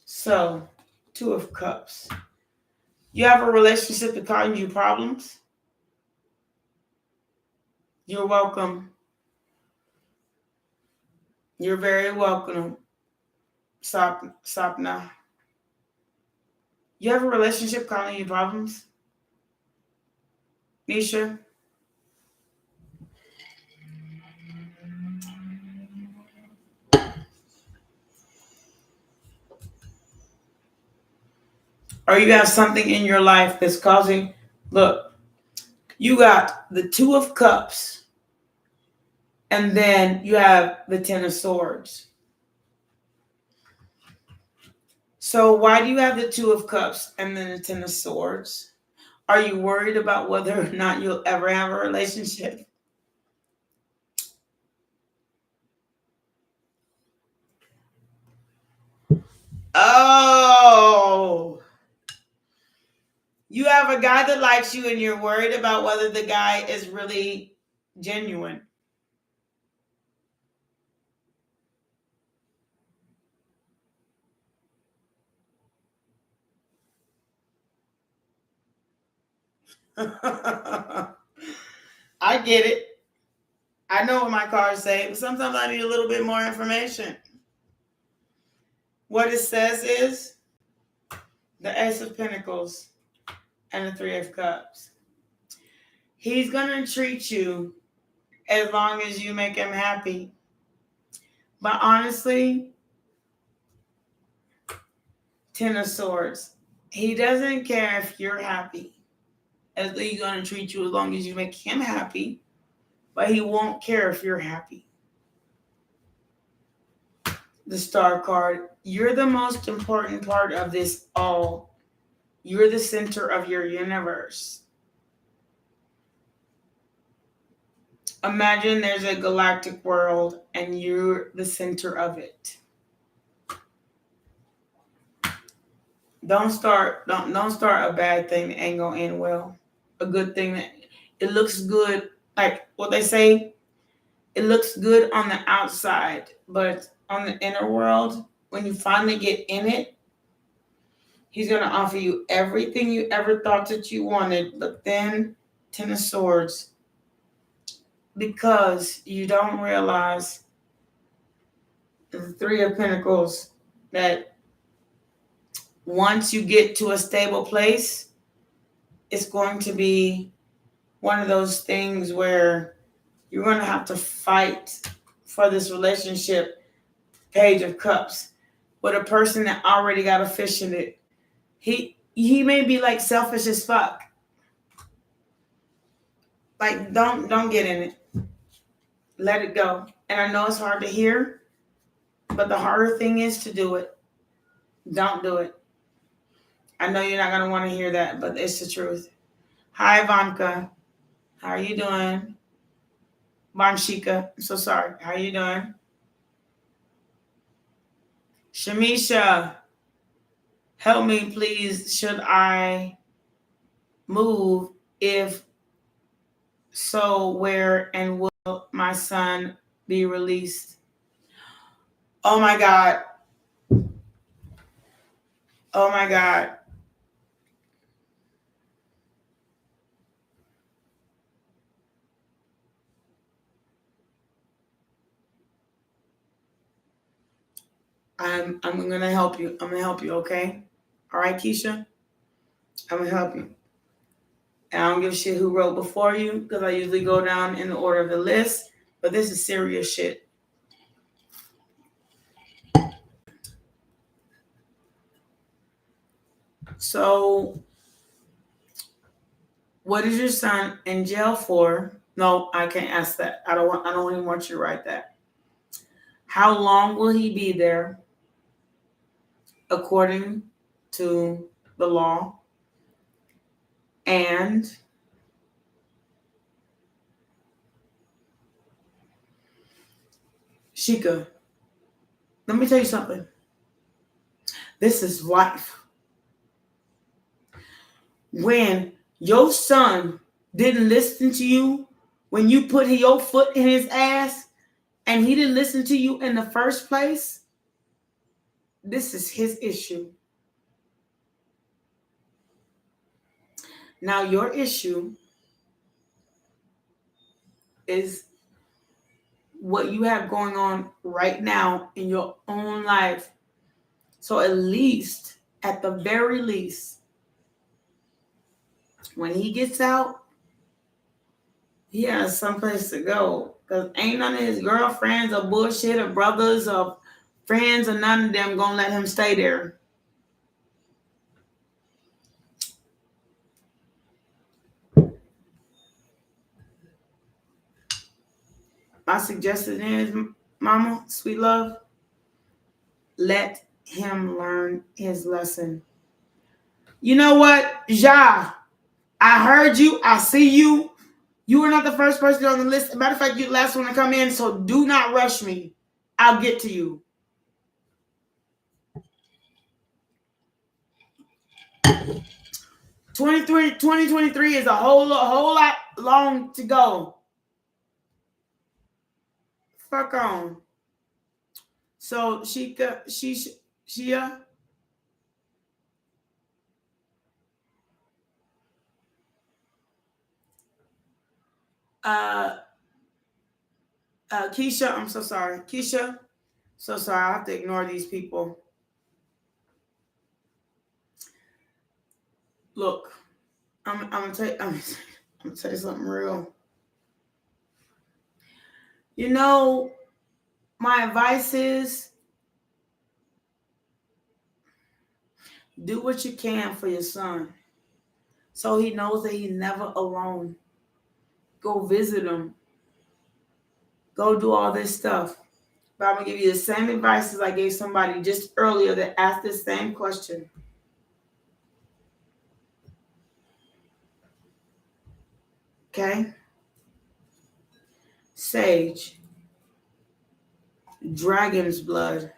So, Two of Cups. You have a relationship that's causing you problems? You're welcome. You're very welcome, Sapna. You have a relationship causing you problems? Nisha? Or you have something in your life that's causing... Look, you got the Two of Cups, and then you have the Ten of Swords. So why do you have the Two of Cups and then the Ten of Swords? Are you worried about whether or not you'll ever have a relationship? Oh, you have a guy that likes you and you're worried about whether the guy is really genuine. I get it. I know what my cards say, but sometimes I need a little bit more information. What it says is the Ace of Pentacles and the Three of Cups. He's going to treat you as long as you make him happy. But honestly, Ten of Swords. He doesn't care if you're happy. He's going to treat you as long as you make him happy. But he won't care if you're happy. The Star card. You're the most important part of this all. You're the center of your universe. Imagine there's a galactic world and you're the center of it. Don't start a bad thing that ain't gonna end well. A good thing that it looks good, like what they say, it looks good on the outside, but on the inner world, when you finally get in it, he's gonna offer you everything you ever thought that you wanted, but then Ten of Swords, because you don't realize the Three of Pentacles, that once you get to a stable place, it's going to be one of those things where you're going to have to fight for this relationship. Page of Cups with a person that already got a fish in it. He may be like selfish as fuck. Like don't get in it. Let it go. And I know it's hard to hear, but the harder thing is to do it. Don't do it. I know you're not going to want to hear that, but it's the truth. Hi, Ivanka. How are you doing? Vanshika. I'm so sorry. How are you doing? Shamisha. Help me, please. Should I move? If so, where, and will my son be released? Oh, my God. Oh, my God. I'm going to help you. I'm going to help you, okay? All right, Keisha? I'm going to help you. And I don't give a shit who wrote before you, because I usually go down in the order of the list. But this is serious shit. So, what is your son in jail for? No, I can't ask that. I don't even want you to write that. How long will he be there according to the law? And Shika, let me tell you something. This is life. When your son didn't listen to you, when you put your foot in his ass and he didn't listen to you in the first place, this is his issue. Now, your issue is what you have going on right now in your own life. So at least, at the very least, when he gets out, he has someplace to go. Because ain't none of his girlfriends or bullshit or brothers or friends or none of them gonna let him stay there. My suggestion is, Mama, sweet love, let him learn his lesson. You know what, Ja? I heard you. I see you. You are not the first person on the list. Matter of fact, you're the last one to come in, so do not rush me. I'll get to you. 2023 is a whole lot long to go. Fuck on. So Shia, Keisha, I'm so sorry. Keisha, so sorry. I have to ignore these people. Look, I'm gonna tell you something real. You know, my advice is do what you can for your son, so he knows that he's never alone. Go visit him. Go do all this stuff. But I'm gonna give you the same advice as I gave somebody just earlier that asked the same question. Okay? Sage, dragon's blood,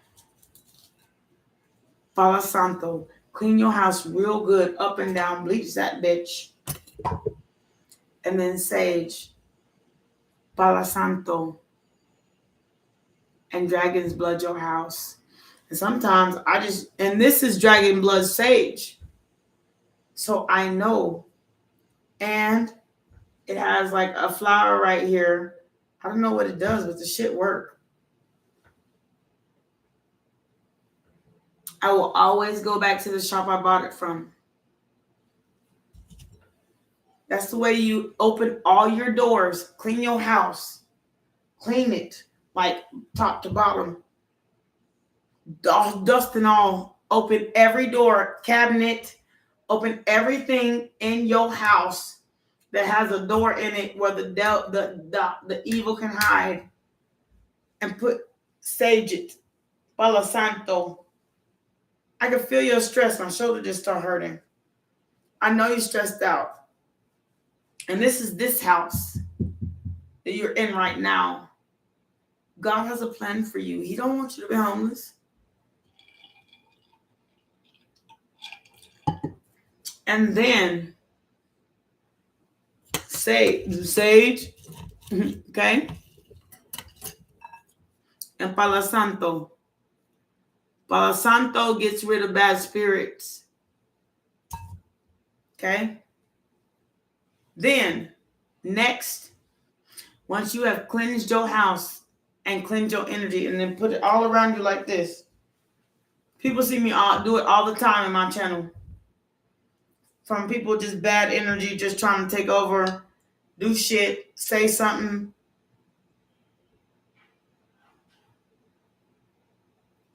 Palo Santo. Clean your house real good, up and down, bleach that bitch. And then sage, Palo Santo, and dragon's blood your house. And sometimes and this is dragon blood sage. So I know. And it has like a flower right here. I don't know what it does, but the shit work. I will always go back to the shop I bought it from. That's the way you open all your doors. Clean your house. Clean it like top to bottom. Dust and all. Open every door, cabinet. Open everything in your house that has a door in it where the evil can hide. And sage it. Palo Santo. I can feel your stress. My shoulder just started hurting. I know you're stressed out. And this is this house that you're in right now. God has a plan for you. He don't want you to be homeless. And then sage, okay? And Palo Santo. Palo Santo gets rid of bad spirits. Okay? Then, next, once you have cleansed your house and cleansed your energy and then put it all around you like this. People see me do it all the time in my channel. From people just bad energy, just trying to take over, do shit, say something.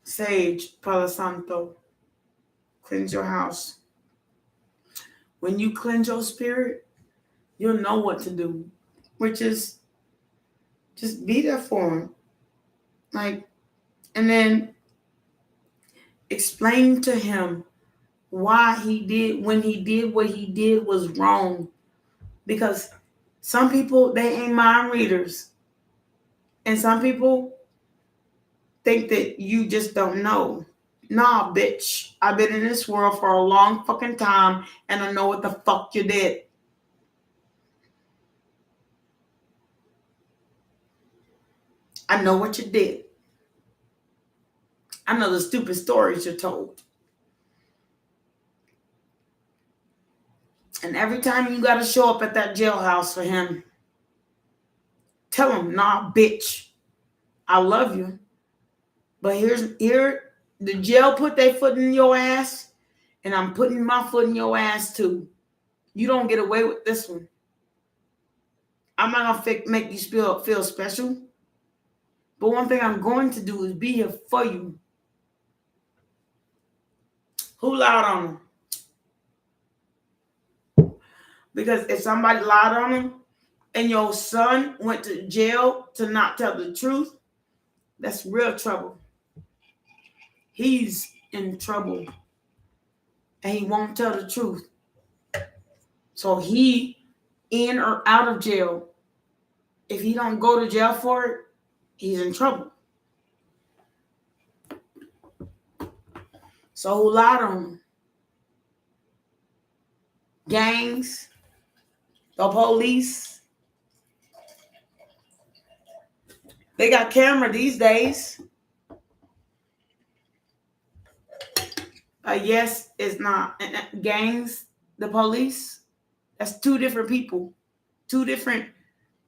Sage, Palo Santo. Cleanse your house. When you cleanse your spirit, you'll know what to do, which is just be there for him. And then explain to him why when he did what he did was wrong. Because some people, they ain't mind readers. And some people think that you just don't know. Nah, bitch. I've been in this world for a long fucking time and I know what the fuck you did. I know what you did. I know the stupid stories you're told. And every time you gotta show up at that jailhouse for him, tell him, nah, bitch, I love you. But here, the jail put their foot in your ass, and I'm putting my foot in your ass too. You don't get away with this one. I'm not gonna make you feel special. But one thing I'm going to do is be here for you. Who lied on him? Because if somebody lied on him and your son went to jail to not tell the truth, that's real trouble. He's in trouble. And he won't tell the truth. So he in or out of jail. If he don't go to jail for it, he's in trouble. So who lied on him? Gangs, the police. They got camera these days. Yes, it's not. Gangs, the police. That's two different people. Two different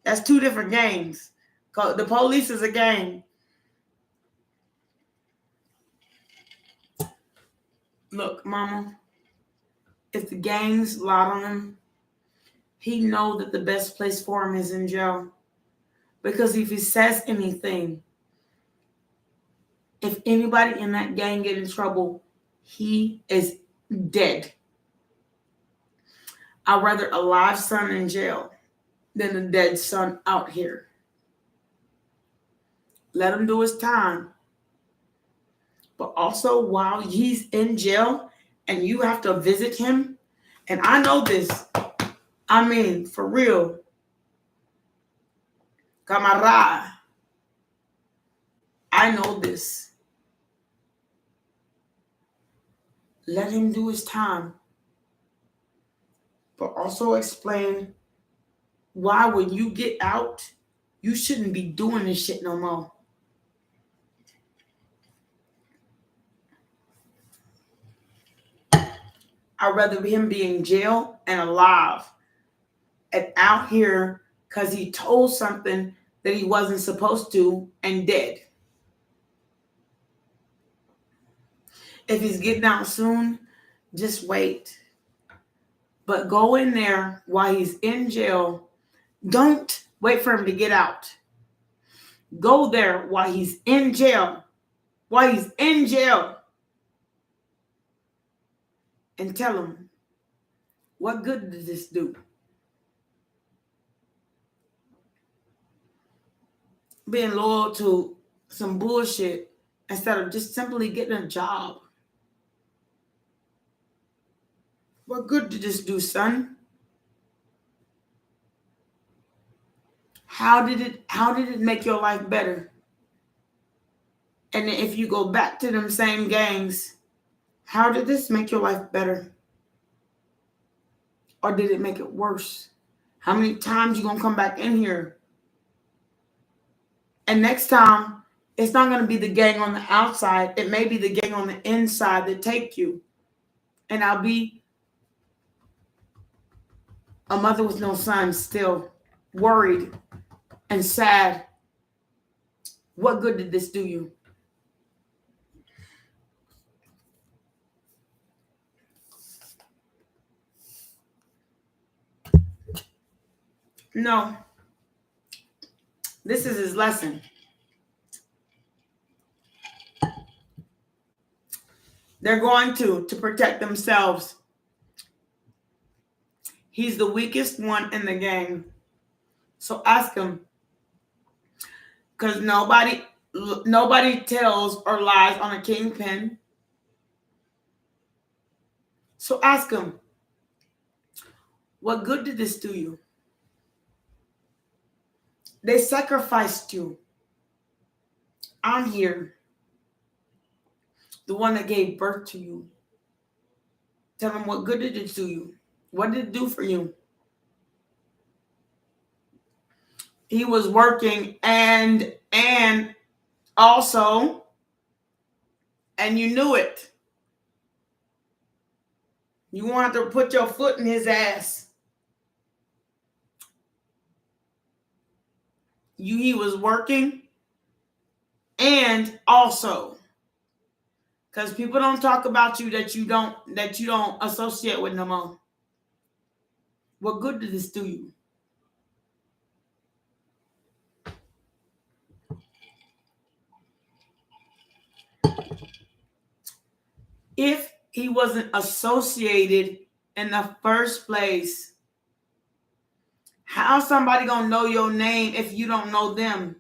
That's two different games. The police is a game. Look, mama, if the gangs lied on him, he know that the best place for him is in jail. Because if he says anything, if anybody in that gang get in trouble, he is dead. I'd rather a live son in jail than a dead son out here. Let him do his time. But also, while he's in jail and you have to visit him, and I know this, I mean, for real, camarada, I know this. Let him do his time. But also explain why when you get out, you shouldn't be doing this shit no more. I'd rather him be in jail and alive and out here because he told something that he wasn't supposed to and dead. If he's getting out soon, just wait. But go in there while he's in jail. Don't wait for him to get out. Go there while he's in jail. While he's in jail. And tell him, what good did this do? Being loyal to some bullshit instead of just simply getting a job. What good did this do, son? How did it make your life better? And if you go back to them same gangs, how did this make your life better? Or did it make it worse? How many times you gonna come back in here? And next time, it's not gonna be the gang on the outside. It may be the gang on the inside that take you. And I'll be a mother with no son, still worried and sad. What good did this do you? No. This is his lesson. They're going to protect themselves. He's the weakest one in the gang. So ask him. Because nobody tells or lies on a kingpin. So ask him, what good did this do you? They sacrificed you. I'm here. The one that gave birth to you. Tell him, what good did it do you? What did it do for you? He was working and also, and you knew it. You wanted to put your foot in his ass. He was working and also, because people don't talk about you that you don't associate with no more. What good did this do you? If he wasn't associated in the first place, how's somebody gonna know your name if you don't know them?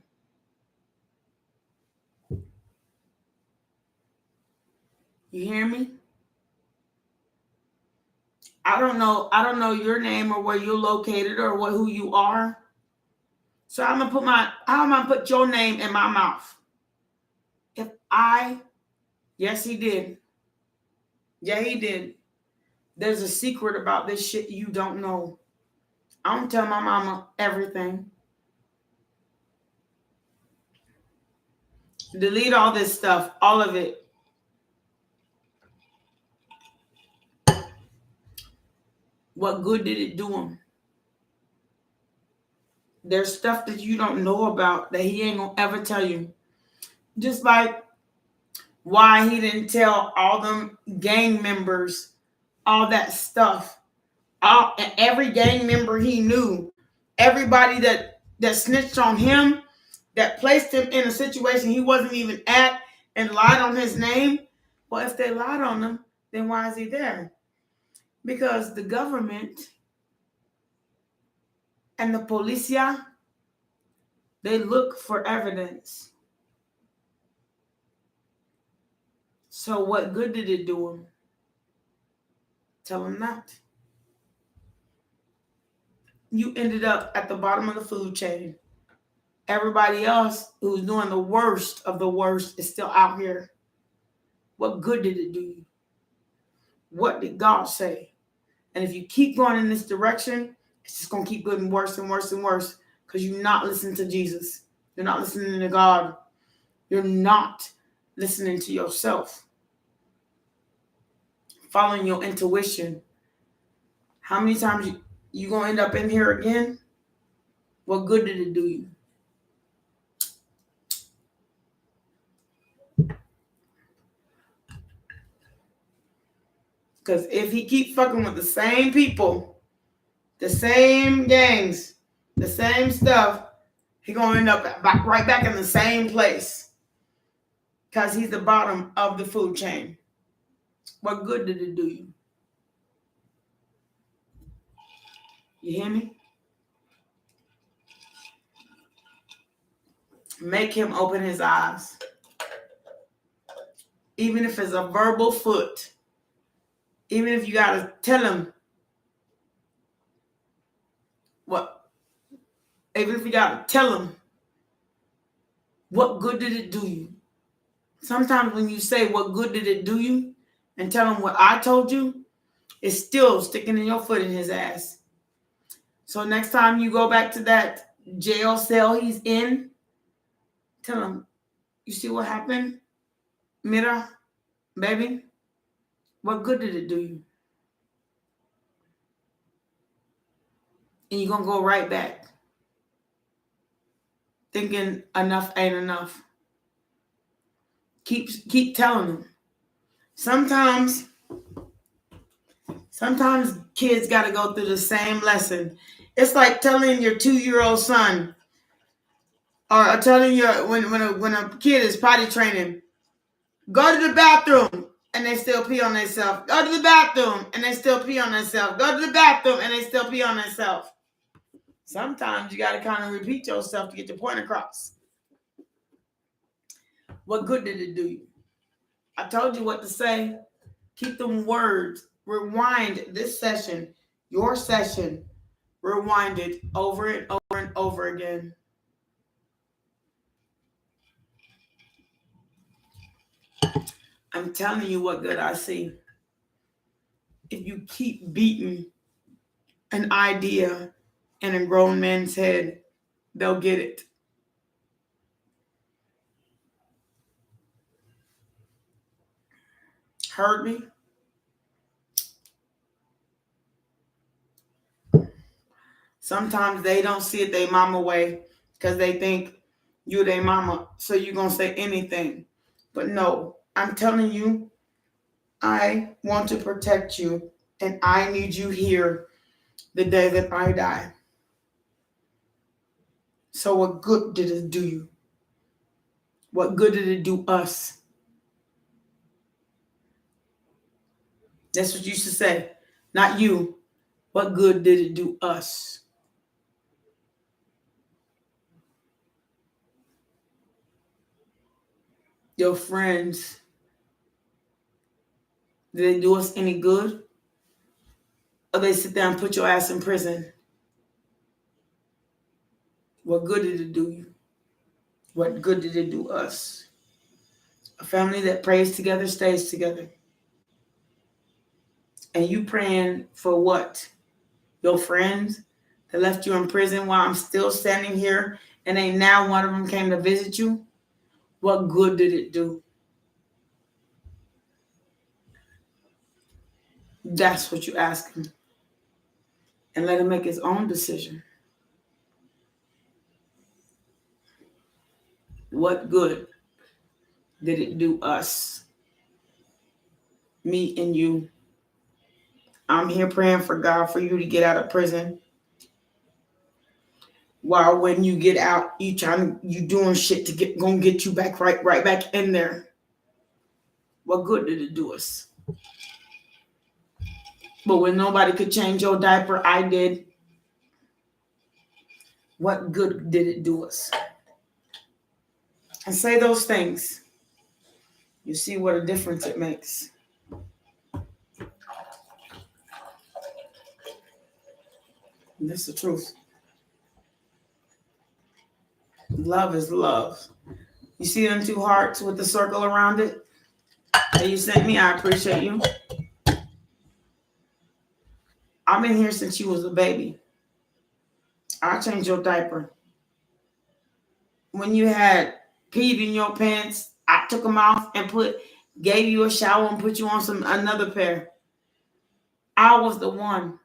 You hear me? I don't know your name or where you're located or who you are. So I'm gonna put your name in my mouth. Yes, he did. Yeah, he did. There's a secret about this shit you don't know. I don't tell my mama everything. Delete all this stuff, all of it. What good did it do him? There's stuff that you don't know about that he ain't gonna ever tell you. Just like why he didn't tell all them gang members all that stuff. Every gang member he knew, everybody that snitched on him, that placed him in a situation he wasn't even at and lied on his name. Well, if they lied on him, then why is he there? Because the government and the policia, they look for evidence. So what good did it do him? Tell him not. You ended up at the bottom of the food chain. Everybody else who's doing the worst of the worst is still out here. What good did it do you? What did God say? And if you keep going in this direction, it's just going to keep getting worse and worse and worse because you're not listening to Jesus. You're not listening to God. You're not listening to yourself. Following your intuition. How many times you going to end up in here again? What good did it do you? Because if he keep fucking with the same people, the same gangs, the same stuff, he going to end up right back in the same place. Because he's the bottom of the food chain. What good did it do you? You hear me? Make him open his eyes. Even if it's a verbal foot. Even if you got to tell him what. Even if you got to tell him what good did it do you. Sometimes when you say what good did it do you and tell him what I told you, it's still sticking in your foot in his ass. So next time you go back to that jail cell he's in, tell him, you see what happened? Mira, baby, what good did it do you? And you're going to go right back. Thinking enough ain't enough. Keep telling them. Sometimes kids got to go through the same lesson. It's like telling your 2-year-old son, or telling your when a kid is potty training, go to the bathroom and they still pee on themselves. Go to the bathroom and they still pee on themselves. Go to the bathroom and they still pee on themselves. Sometimes you got to kind of repeat yourself to get your point across. What good did it do you? I told you what to say. Keep them words. Rewind this session, your session. Rewind it over and over and over again. I'm telling you what good I see. If you keep beating an idea in a grown man's head, they'll get it. Heard me? Sometimes they don't see it their mama way because they think you their mama, so you're going to say anything. But no, I'm telling you, I want to protect you, and I need you here the day that I die. So what good did it do you? What good did it do us? That's what you should say. Not you. What good did it do us? Your friends, did they do us any good? Or they sit there and put your ass in prison? What good did it do you? What good did it do us? A family that prays together stays together. And you praying for what? Your friends that left you in prison while I'm still standing here and ain't now one of them came to visit you? What good did it do? That's what you ask him. And let him make his own decision. What good did it do us? Me and you. I'm here praying for God for you to get out of prison. While when you get out, you doing shit to gonna get you back right back in there. What good did it do us? But when nobody could change your diaper, I did. What good did it do us? And say those things. You see what a difference it makes. And that's the truth. Love is love. You see them two hearts with the circle around it that you sent me? I appreciate you. I've been here since you was a baby. I changed your diaper. When you had peed in your pants, I took them off and gave you a shower and put you on another pair. I was the one.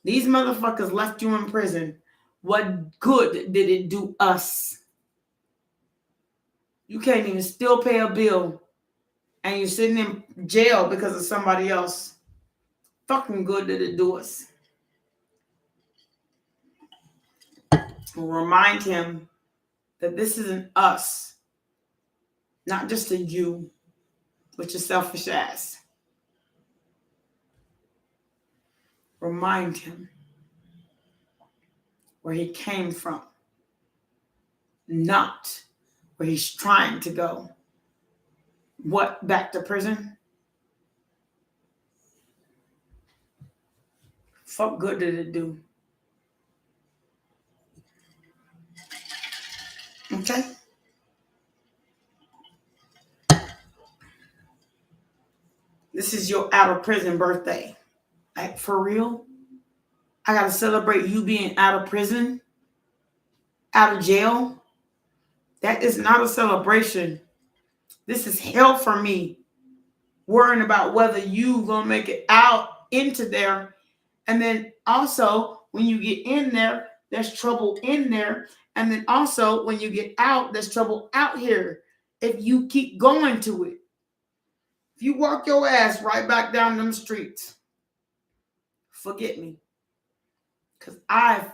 These motherfuckers left you in prison. What good did it do us? You can't even still pay a bill and you're sitting in jail because of somebody else. Fucking good did it do us? Remind him that this isn't us. Not just a you, but your selfish ass. Remind him where he came from. Not where he's trying to go. What, back to prison? Fuck good did it do? Okay? This is your out of prison birthday. Like, for real? I gotta celebrate you being out of prison? Out of jail? That is not a celebration. This is hell for me. Worrying about whether you gonna make it out into there. And then also, when you get in there, there's trouble in there. And then also, when you get out, there's trouble out here. If you keep going to it. If you walk your ass right back down them streets, forget me. Because I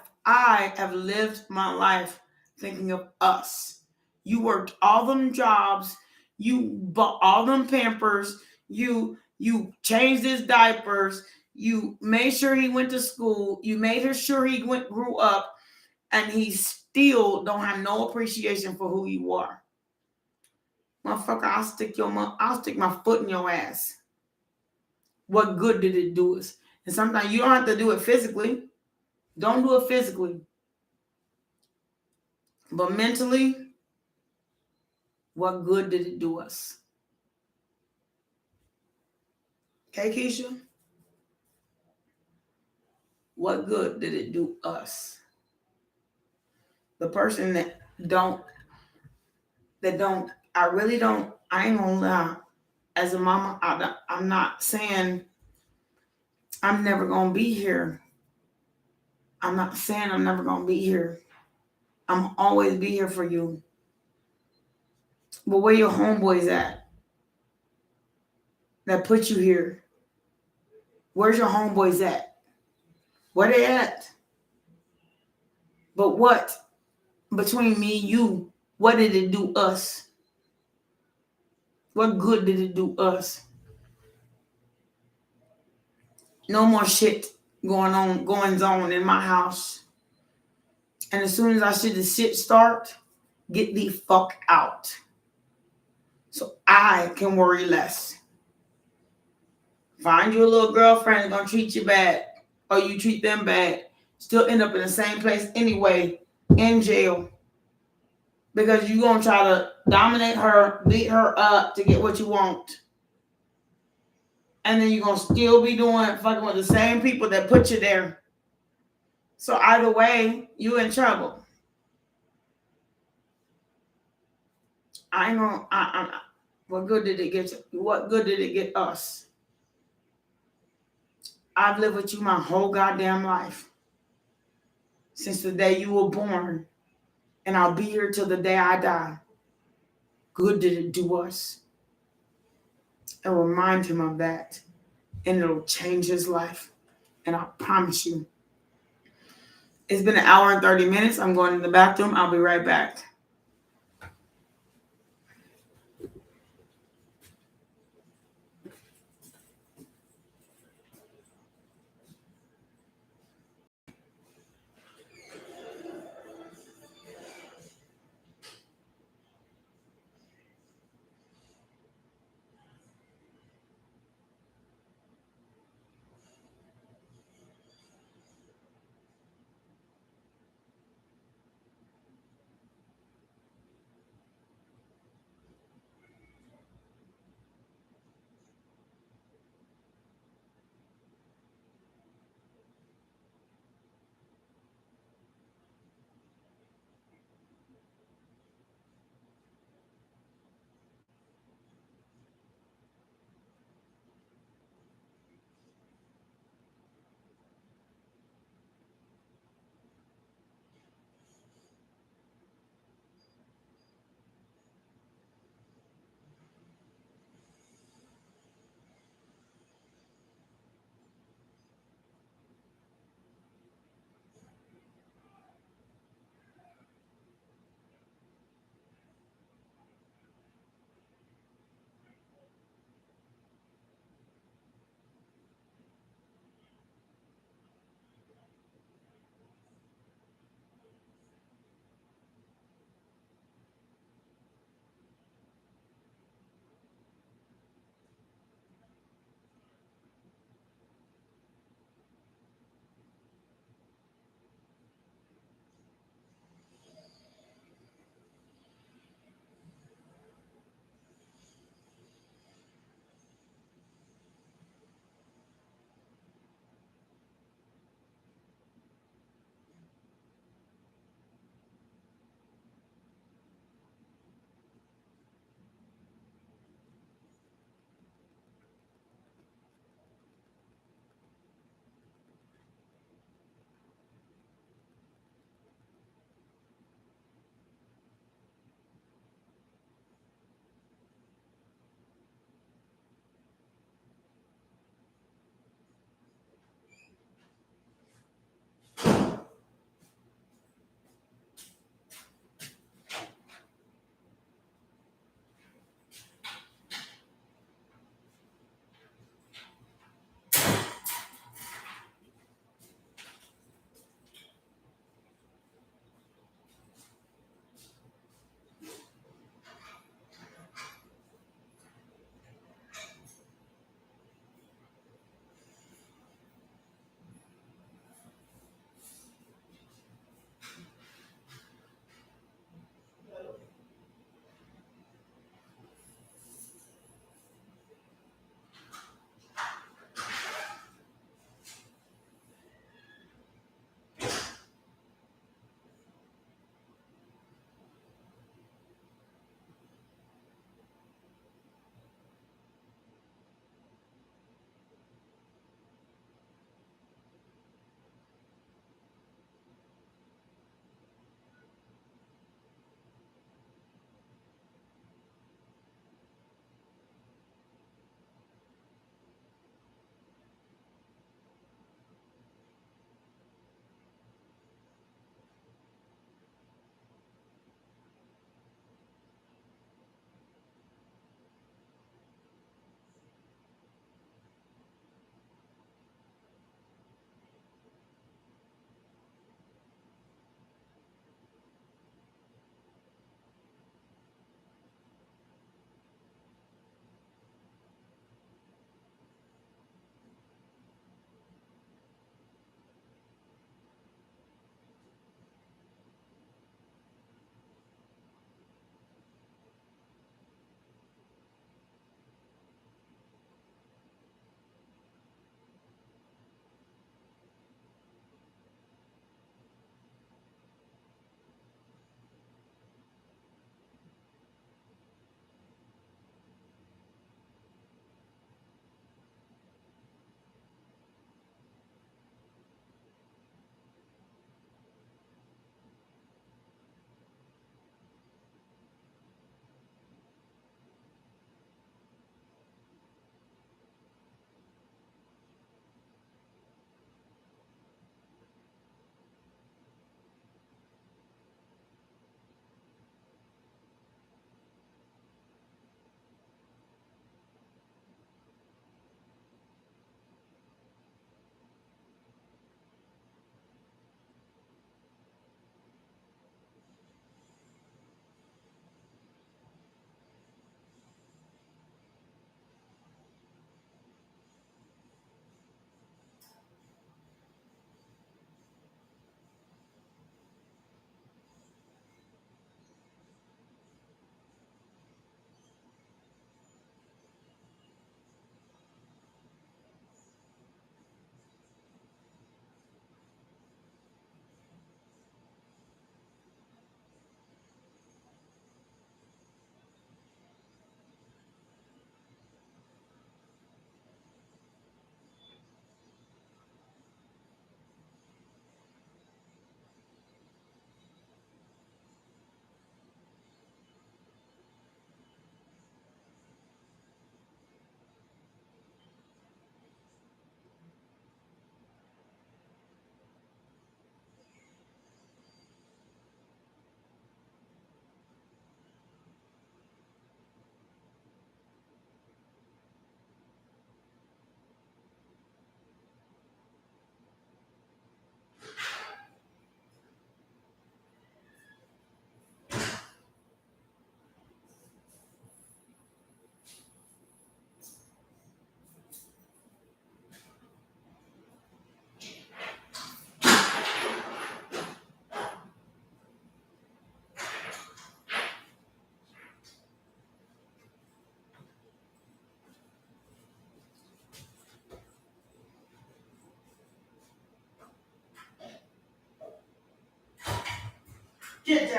have lived my life thinking of us. You worked all them jobs. You bought all them Pampers. You changed his diapers. You made sure he went to school. You made sure he grew up. And he still don't have no appreciation for who you are. Motherfucker, I'll stick my foot in your ass. What good did it do us? And sometimes you don't have to do it physically. Don't do it physically. But mentally, what good did it do us? Okay, Keisha? What good did it do us? The person that I ain't gonna lie. As a mama, I'm not saying I'm never gonna be here. I'm not saying I'm never gonna be here. I'm always be here for you. But where your homeboys at? That put you here? Where's your homeboys at? Where they at? But what? Between me and you, what did it do us? What good did it do us? No more shit going on in my house. And as soon as I see the shit start, get the fuck out. So I can worry less. Find you a little girlfriend that's gonna treat you bad, or you treat them bad. Still end up in the same place anyway, in jail. Because you're gonna try to dominate her, beat her up to get what you want. And then you're gonna still be fucking with the same people that put you there. So either way, you in trouble. What good did it get you? What good did it get us? I've lived with you my whole goddamn life. Since the day you were born. And I'll be here till the day I die. good did it do us? And remind him of that. And it'll change his life. And I promise you. It's been an hour and 30 minutes. I'm going to the bathroom. I'll be right back.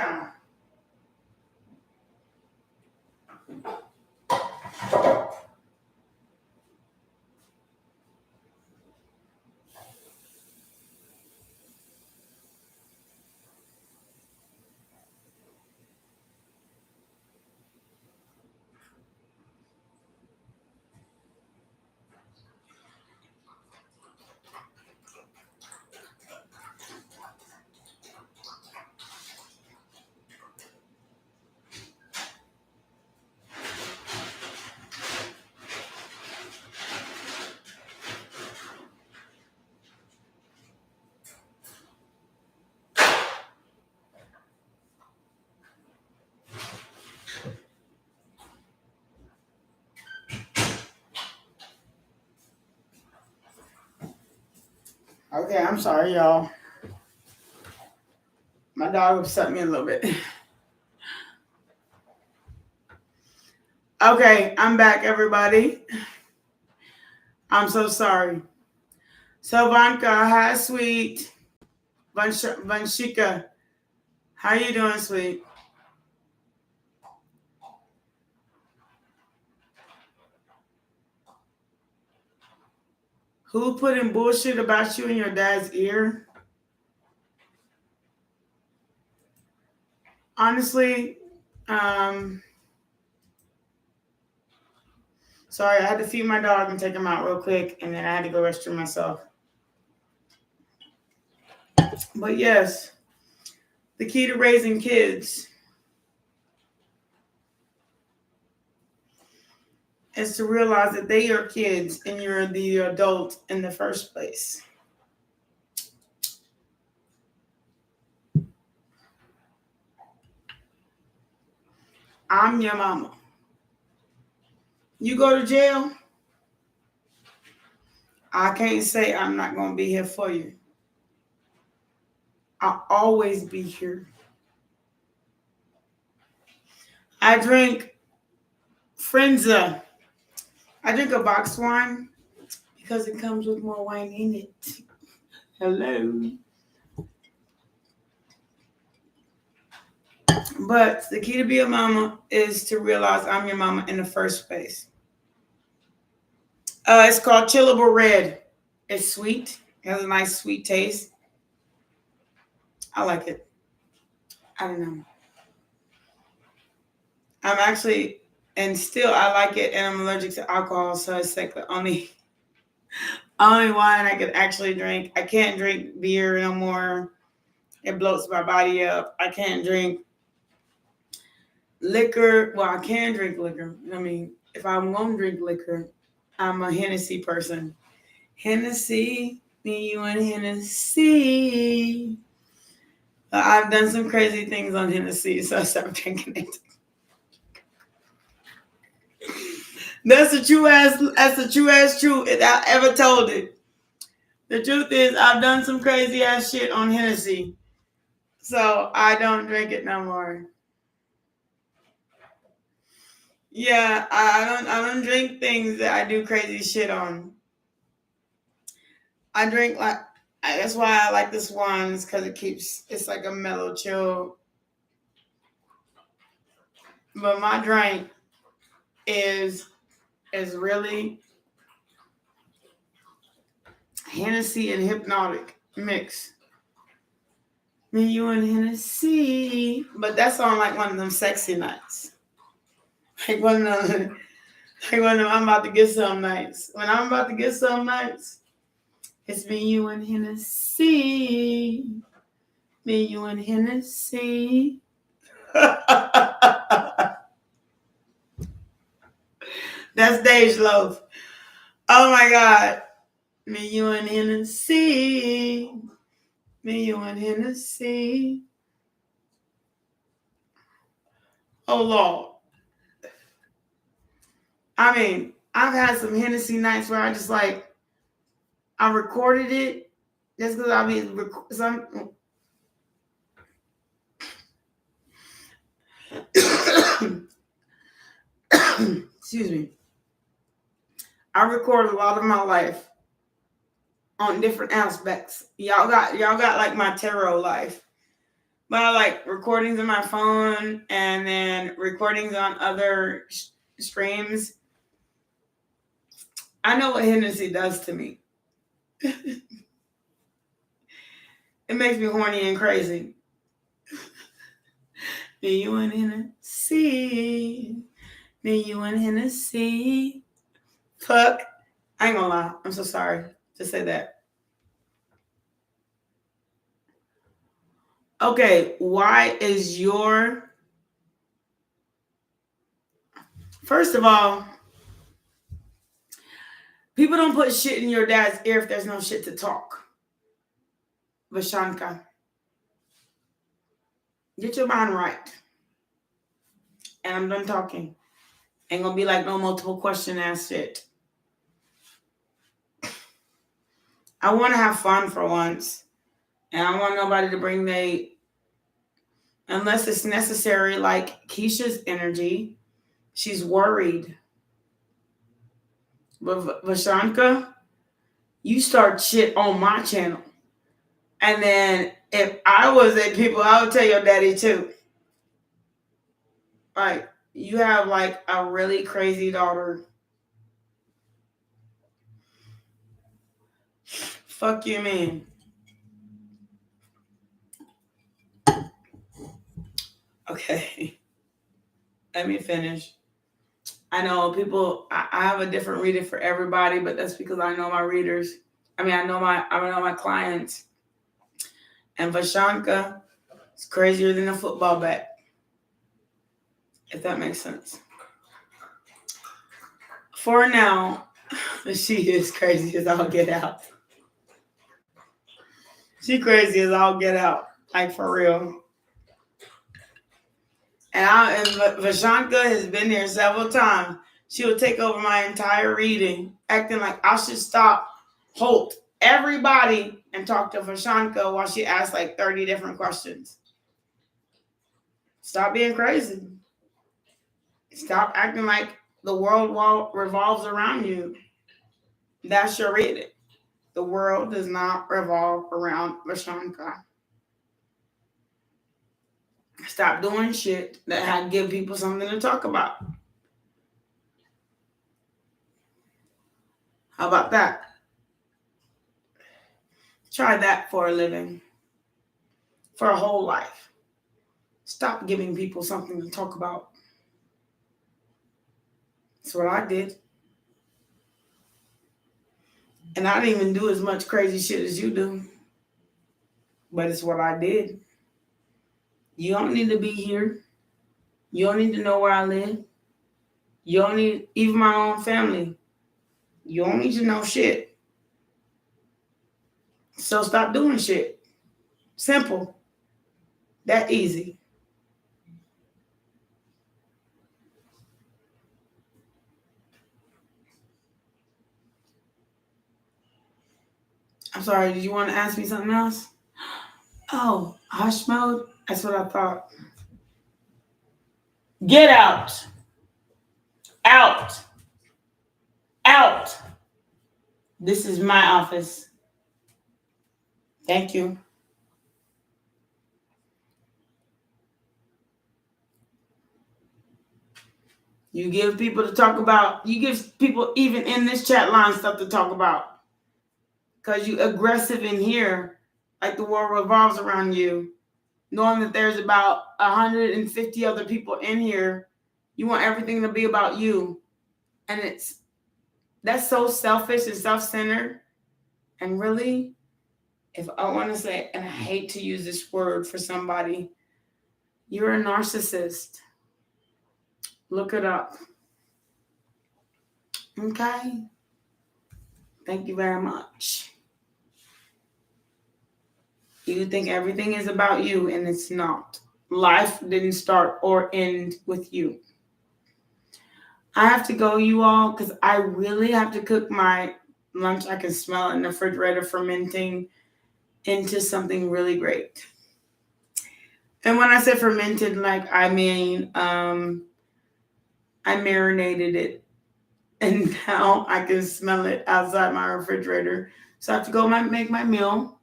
down. Okay, I'm sorry, y'all. My dog upset me a little bit. Okay, I'm back, everybody. I'm so sorry. So, Vanka, hi, sweet. Vanshika, how you doing, sweet? Who put in bullshit about you in your dad's ear? Honestly, sorry, I had to feed my dog and take him out real quick, and then I had to go restroom myself. But yes, the key to raising kids is to realize that they are kids and you're the adult in the first place. I'm your mama. You go to jail, I can't say I'm not going to be here for you. I'll always be here. I drink Frenza. I drink a box wine because it comes with more wine in it. Hello. But the key to be a mama is to realize I'm your mama in the first place. It's called Chillable Red. It's sweet. It has a nice sweet taste. I like it. I don't know. I'm actually, and still I like it, and I'm allergic to alcohol, so it's like the only wine I could actually drink. I can't drink beer no more. It bloats my body up. I can't drink liquor. Well, I can drink liquor. I mean, if I'm going to drink liquor, I'm a Hennessy person. Hennessy, me, you, and Hennessy. I've done some crazy things on Hennessy, so I stopped drinking it. That's the true ass truth if I ever told it. The truth is I've done some crazy ass shit on Hennessy. So I don't drink it no more. Yeah, I don't drink things that I do crazy shit on. I drink that's why I like this wine, is because it's like a mellow chill. But my drink is really Hennessy and Hypnotic mix. Me, you, and Hennessy. But that's on like one of them sexy nights. Like one of them I'm about to get some nights. When I'm about to get some nights, it's me, you, and Hennessy. Me, you, and Hennessy. That's Dej Loaf. Oh my God. Me, you, and Hennessy. Me, you, and Hennessy. Oh, Lord. I mean, I've had some Hennessy nights where I just like, I recorded it just because I mean, excuse me. I record a lot of my life on different aspects. Y'all got like my tarot life. But I like recordings on my phone and then recordings on other streams. I know what Hennessy does to me. It makes me horny and crazy. Do you want Hennessy? Do you want Hennessy? Fuck. I ain't gonna lie. I'm so sorry to say that. Okay, why is your... First of all, people don't put shit in your dad's ear if there's no shit to talk. Vashanka. Get your mind right. And I'm done talking. Ain't gonna be like no multiple question ass shit. I want to have fun for once. And I don't want nobody to bring unless it's necessary, like Keisha's energy. She's worried. But Vashanka, you start shit on my channel. And then if I was at people, I would tell your daddy too. Like, you have like a really crazy daughter. Fuck you, man. Okay. Let me finish. I know people, I have a different reading for everybody, but that's because I know my readers. I know my clients. And Vashanka is crazier than a football bat. If that makes sense. For now, she is crazy as all get out. She crazy as all get out. Like, for real. And Vashanka has been here several times. She will take over my entire reading, acting like I should stop, halt everybody, and talk to Vashanka while she asks like 30 different questions. Stop being crazy. Stop acting like the world revolves around you. That's your reading. The world does not revolve around Vashanka. Stop doing shit that give people something to talk about. How about that? Try that for a living. For a whole life. Stop giving people something to talk about. That's what I did. And I didn't even do as much crazy shit as you do. But it's what I did. You don't need to be here. You don't need to know where I live. You don't need, even my own family. You don't need to know shit. So stop doing shit. Simple. That easy. I'm sorry, did you want to ask me something else? Oh, hush mode? That's what I thought. Get out. Out. Out. This is my office. Thank you. You give people to talk about. You give people even in this chat line stuff to talk about. Because you aggressive in here, like the world revolves around you. Knowing that there's about 150 other people in here. You want everything to be about you. And that's so selfish and self-centered. And really, if I want to say, and I hate to use this word for somebody, you're a narcissist. Look it up. Okay? Thank you very much. You think everything is about you, and it's not. Life didn't start or end with you. I have to go, you all, because I really have to cook my lunch. I can smell it in the refrigerator fermenting into something really great. And when I say fermented, like, I mean, I marinated it. And now I can smell it outside my refrigerator. So I have to go make my meal.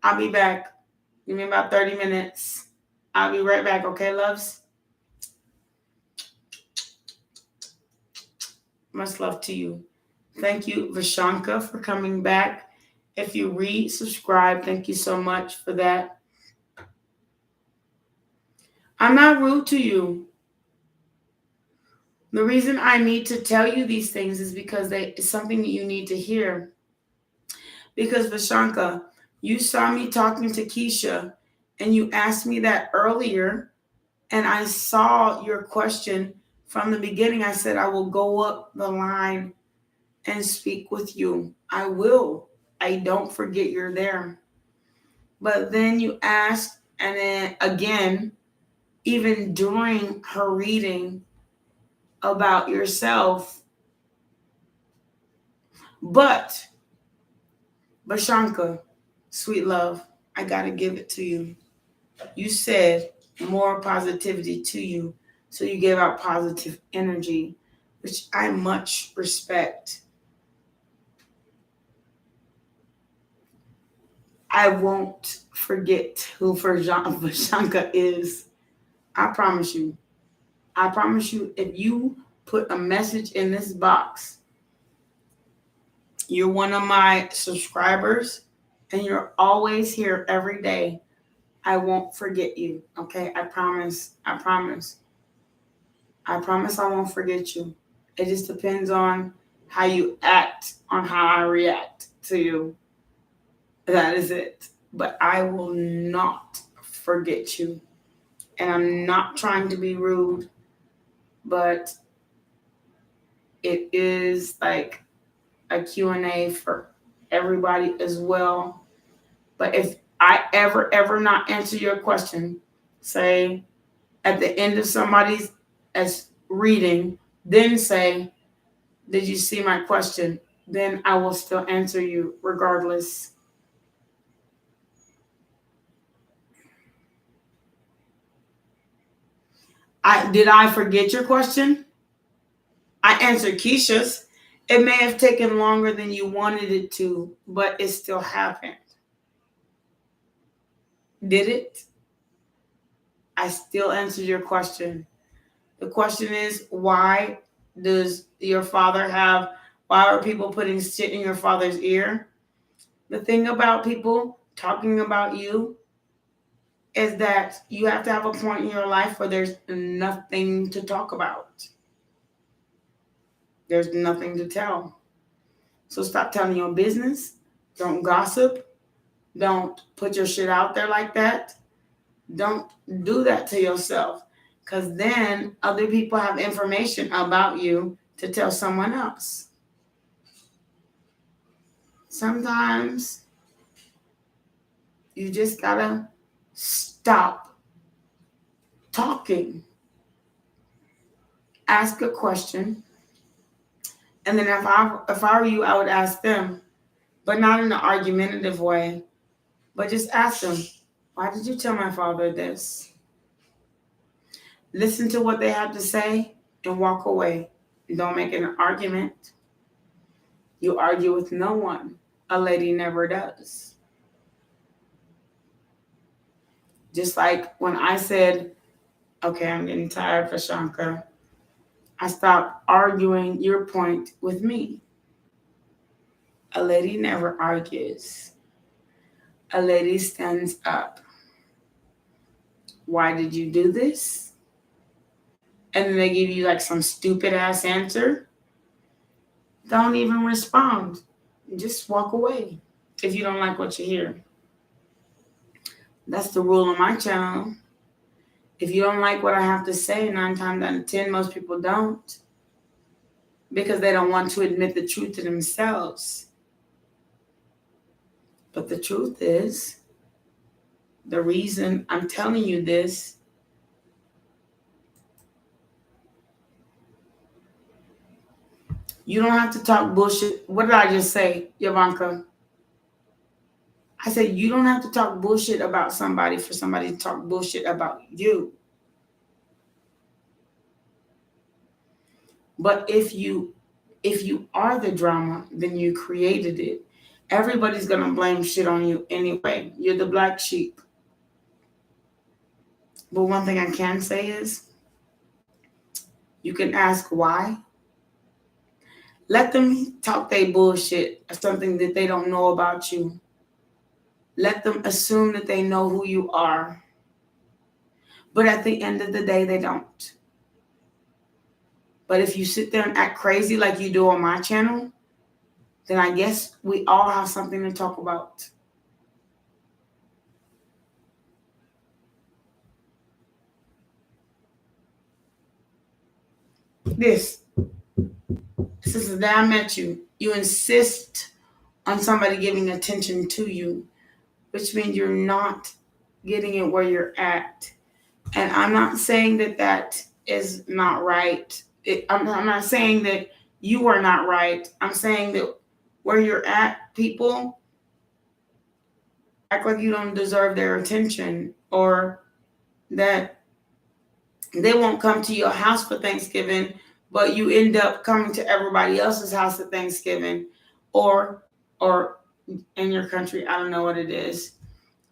I'll be back. Give me about 30 minutes. I'll be right back, okay, loves? Much love to you. Thank you, Vashanka, for coming back. If you subscribe, thank you so much for that. I'm not rude to you. The reason I need to tell you these things is because it's something that you need to hear. Because, Vashanka, you saw me talking to Keisha, and you asked me that earlier, and I saw your question from the beginning. I said, I will go up the line and speak with you. I will. I don't forget you're there. But then you asked, and then again, even during her reading about yourself. But, Bashanka, sweet love, I got to give it to you. You said more positivity to you. So you gave out positive energy, which I much respect. I won't forget who Vashanka is. I promise you. I promise you, if you put a message in this box, you're one of my subscribers, and you're always here every day, I won't forget you, okay? I promise. I promise. I promise I won't forget you. It just depends on how you act, on how I react to you. That is it. But I will not forget you. And I'm not trying to be rude, but it is like a Q&A for everybody as well. But if I ever not answer your question, say at the end of somebody's reading, then say, did you see my question? Then I will still answer you regardless. Did I forget your question? I answered Keisha's. It may have taken longer than you wanted it to, but it still happened. Did it? I still answered your question. The question is, why does your father why are people putting shit in your father's ear? The thing about people talking about you is that you have to have a point in your life where there's nothing to talk about. There's nothing to tell. So stop telling your business. Don't gossip. Don't put your shit out there like that. Don't do that to yourself, because then other people have information about you to tell someone else. Sometimes you just gotta stop talking. Ask a question, and then if I were you, I would ask them, but not in an argumentative way, but just ask them, why did you tell my father this? Listen to what they have to say and walk away. Don't make an argument. You argue with no one. A lady never does. Just like when I said, okay, I'm getting tired, Vashanka, I stopped arguing your point with me. A lady never argues. A lady stands up. Why did you do this? And then they give you like some stupid ass answer. Don't even respond. Just walk away if you don't like what you hear. That's the rule on my channel. If you don't like what I have to say, 9 times out of 10, most people don't. Because they don't want to admit the truth to themselves. But the truth is, the reason I'm telling you this, you don't have to talk bullshit. What did I just say, Yavanka? I said, you don't have to talk bullshit about somebody for somebody to talk bullshit about you. But if you are the drama, then you created it. Everybody's going to blame shit on you anyway. You're the black sheep. But one thing I can say is, you can ask why. Let them talk their bullshit or something that they don't know about you. Let them assume that they know who you are. But at the end of the day, they don't. But if you sit there and act crazy like you do on my channel, then I guess we all have something to talk about. This is the day I met you. You insist on somebody giving attention to you, which means you're not getting it where you're at. And I'm not saying that that is not right. I'm not saying that you are not right. I'm saying that where you're at, people act like you don't deserve their attention, or that they won't come to your house for Thanksgiving, but you end up coming to everybody else's house at Thanksgiving, or in your country, I don't know what it is.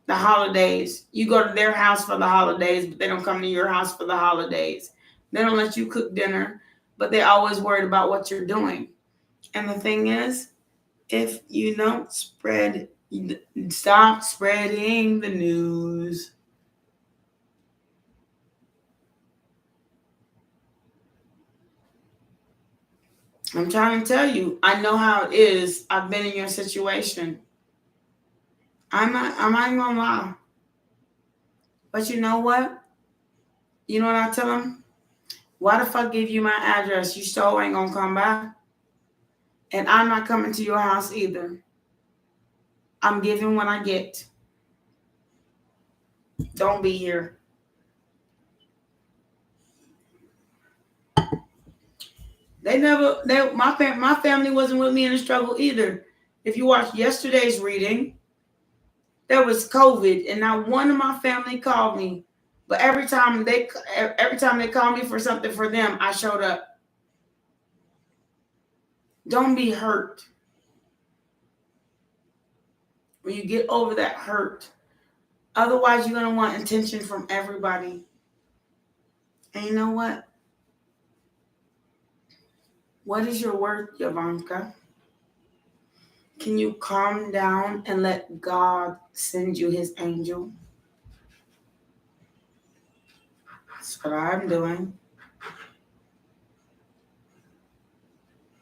The holidays, you go to their house for the holidays, but they don't come to your house for the holidays. They don't let you cook dinner, but they're always worried about what you're doing. And the thing is, if you don't stop spreading the news. I'm trying to tell you, I know how it is. I've been in your situation. I'm not gonna lie. But you know what? You know what I tell them? Why the fuck give you my address? You still ain't gonna come back. And I'm not coming to your house either. I'm giving what I get. Don't be here. My family wasn't with me in the struggle either. If you watched yesterday's reading, there was COVID, and not one of my family called me. But every time they called me for something for them, I showed up. Don't be hurt. When you get over that hurt, otherwise you're gonna want attention from everybody. And you know what? What is your worth, Yavanka? Can you calm down and let God send you his angel? That's what I'm doing.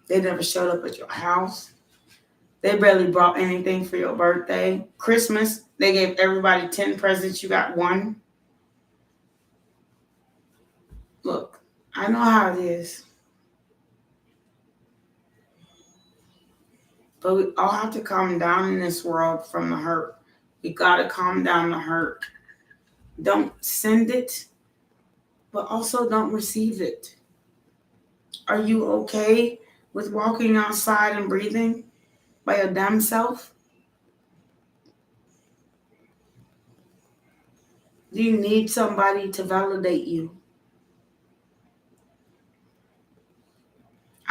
They never showed up at your house. They barely brought anything for your birthday. Christmas, they gave everybody 10 presents. You got one. Look, I know how it is. But we all have to calm down in this world from the hurt. We got to calm down the hurt. Don't send it, but also don't receive it. Are you okay with walking outside and breathing by your damn self? Do you need somebody to validate you?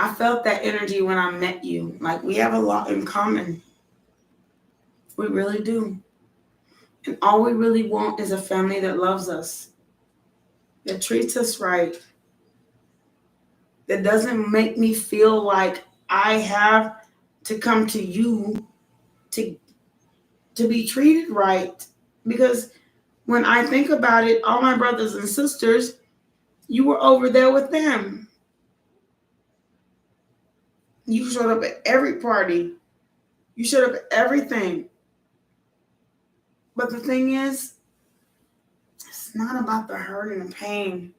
I felt that energy when I met you. Like, we have a lot in common. We really do. And all we really want is a family that loves us, that treats us right, that doesn't make me feel like I have to come to you to be treated right. Because when I think about it, all my brothers and sisters, you were over there with them. You showed up at every party. You showed up at everything. But the thing is, it's not about the hurt and the pain.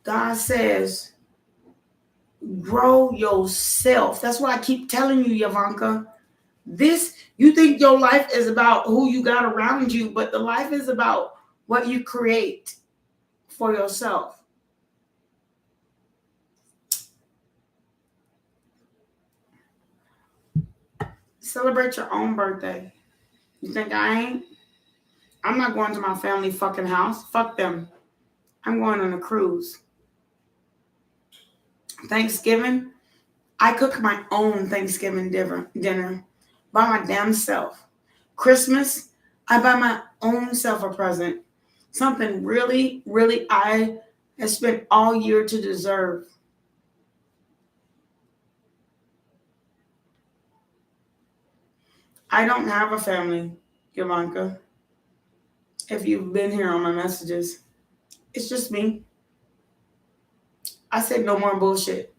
God says, grow yourself. That's why I keep telling you, Yavanka, you think your life is about who you got around you, but the life is about what you create for yourself. Celebrate your own birthday. You think I ain't? I'm not going to my family fucking house. Fuck them. I'm going on a cruise. Thanksgiving, I cook my own Thanksgiving dinner by my damn self. Christmas, I buy my own self a present. Something really, really I have spent all year to deserve. I don't have a family, Ivanka. If you've been here on my messages, it's just me. I said no more bullshit.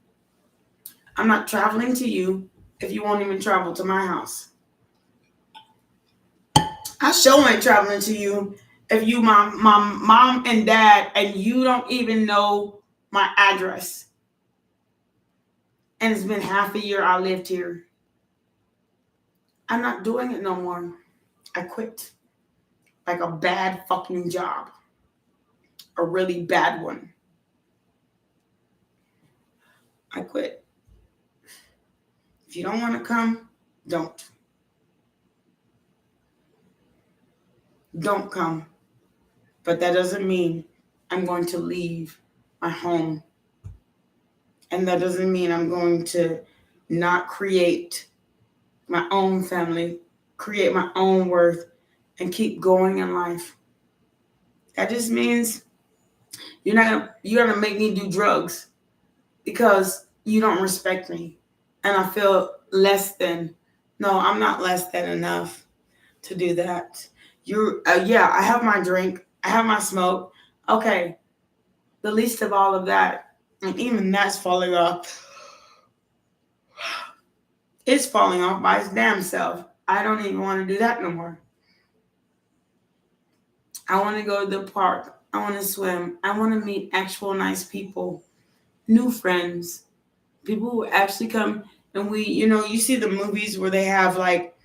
I'm not traveling to you if you won't even travel to my house. I sure ain't traveling to you if you my mom and dad and you don't even know my address. And it's been half a year I lived here. I'm not doing it no more. I quit. Like a bad fucking job. A really bad one. I quit. If you don't want to come, don't. Don't come. But that doesn't mean I'm going to leave my home. And that doesn't mean I'm going to not create my own family, create my own worth, and keep going in life. That just means you're gonna make me do drugs because you don't respect me and I feel less than. No, I'm not less than enough to do that. Yeah, I have my drink, I have my smoke. Okay, the least of all of that, and even that's falling off. It's falling off by its damn self. I don't even want to do that no more. I want to go to the park. I want to swim. I want to meet actual nice people, new friends, people who actually come and you see the movies where they have like,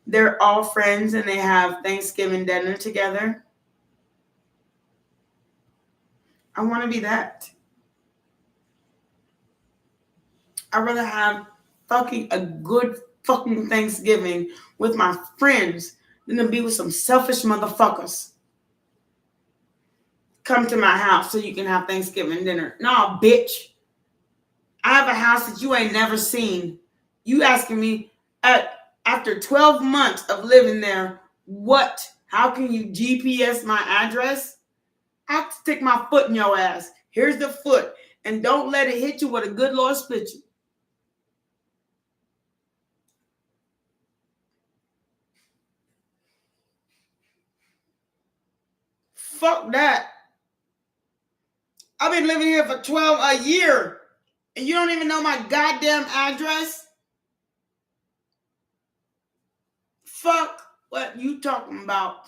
they're all friends and they have Thanksgiving dinner together. I want to be that. I'd rather have a good fucking Thanksgiving with my friends than to be with some selfish motherfuckers. Come to my house so you can have Thanksgiving dinner. Nah, bitch. I have a house that you ain't never seen. You asking me after 12 months of living there, how can you GPS my address? I have to stick my foot in your ass. Here's the foot. And don't let it hit you with a good Lord split you. Fuck that. I've been living here for 12 a year. And you don't even know my goddamn address? Fuck what you talking about.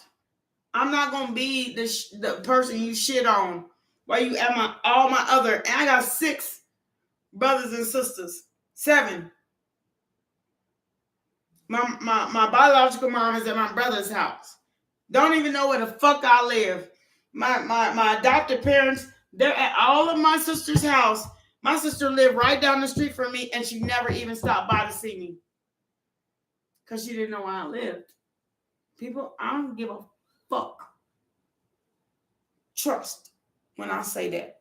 I'm not going to be the person you shit on. While you at all my other, and I got 6 brothers and sisters. 7. My biological mom is at my brother's house. Don't even know where the fuck I live. My adopted parents, they're at all of my sister's house. My sister lived right down the street from me, and she never even stopped by to see me. Because she didn't know where I lived. People, I don't give a fuck. Trust when I say that.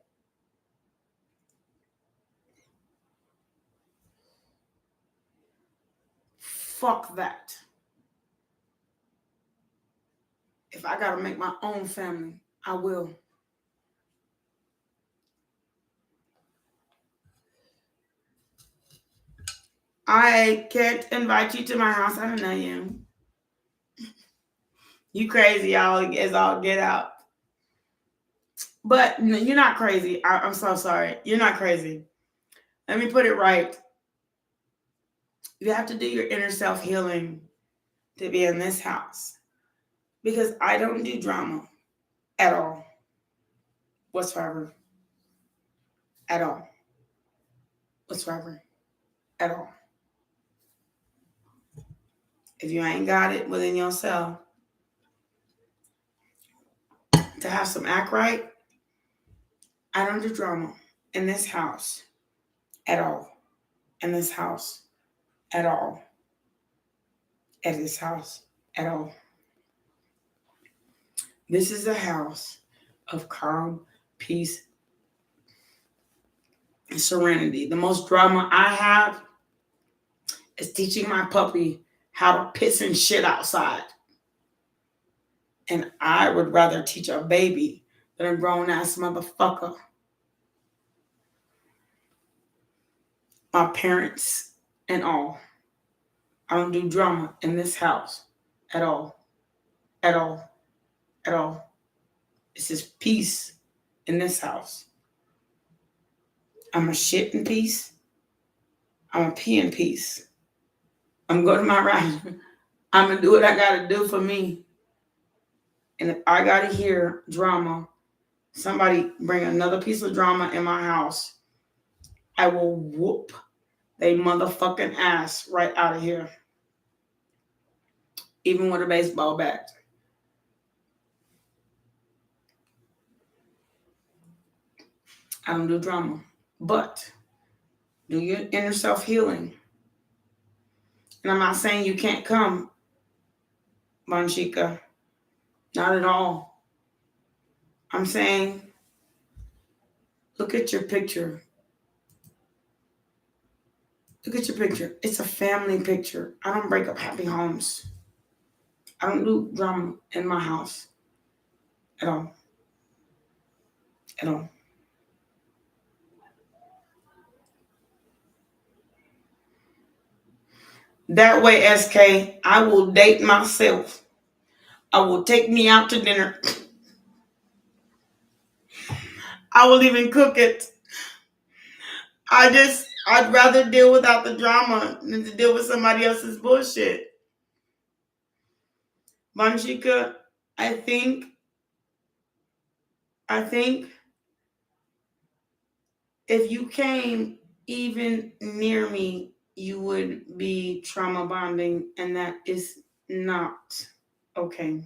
Fuck that. If I gotta make my own family, I will. I can't invite you to my house. I don't know you. You crazy, y'all. It's all get out. But you're not crazy. I'm so sorry. You're not crazy. Let me put it right. You have to do your inner self healing to be in this house. Because I don't do drama at all. Whatsoever. At all. Whatsoever. At all. If you ain't got it within yourself to have some act right, I don't do drama in this house at all. In this house at all. At this house at all. This is a house of calm, peace, and serenity. The most drama I have is teaching my puppy how to piss and shit outside. And I would rather teach a baby than a grown-ass motherfucker. My parents and all. I don't do drama in this house at all. At all. At all. It's just peace in this house. I'm a shit in peace. I'm a pee in peace. I'm going to my right. I'm going to do what I got to do for me. And if I got to hear drama, somebody bring another piece of drama in my house, I will whoop they motherfucking ass right out of here. Even with a baseball bat. I don't do drama. But do your inner self healing. And I'm not saying you can't come, Banshika. Not at all. I'm saying, look at your picture. Look at your picture. It's a family picture. I don't break up happy homes. I don't do drama in my house. At all. At all. That way, SK, I will date myself. I will take me out to dinner. I will even cook it. I'd rather deal without the drama than to deal with somebody else's bullshit. Banshika, I think if you came even near me, you would be trauma bonding, and that is not okay.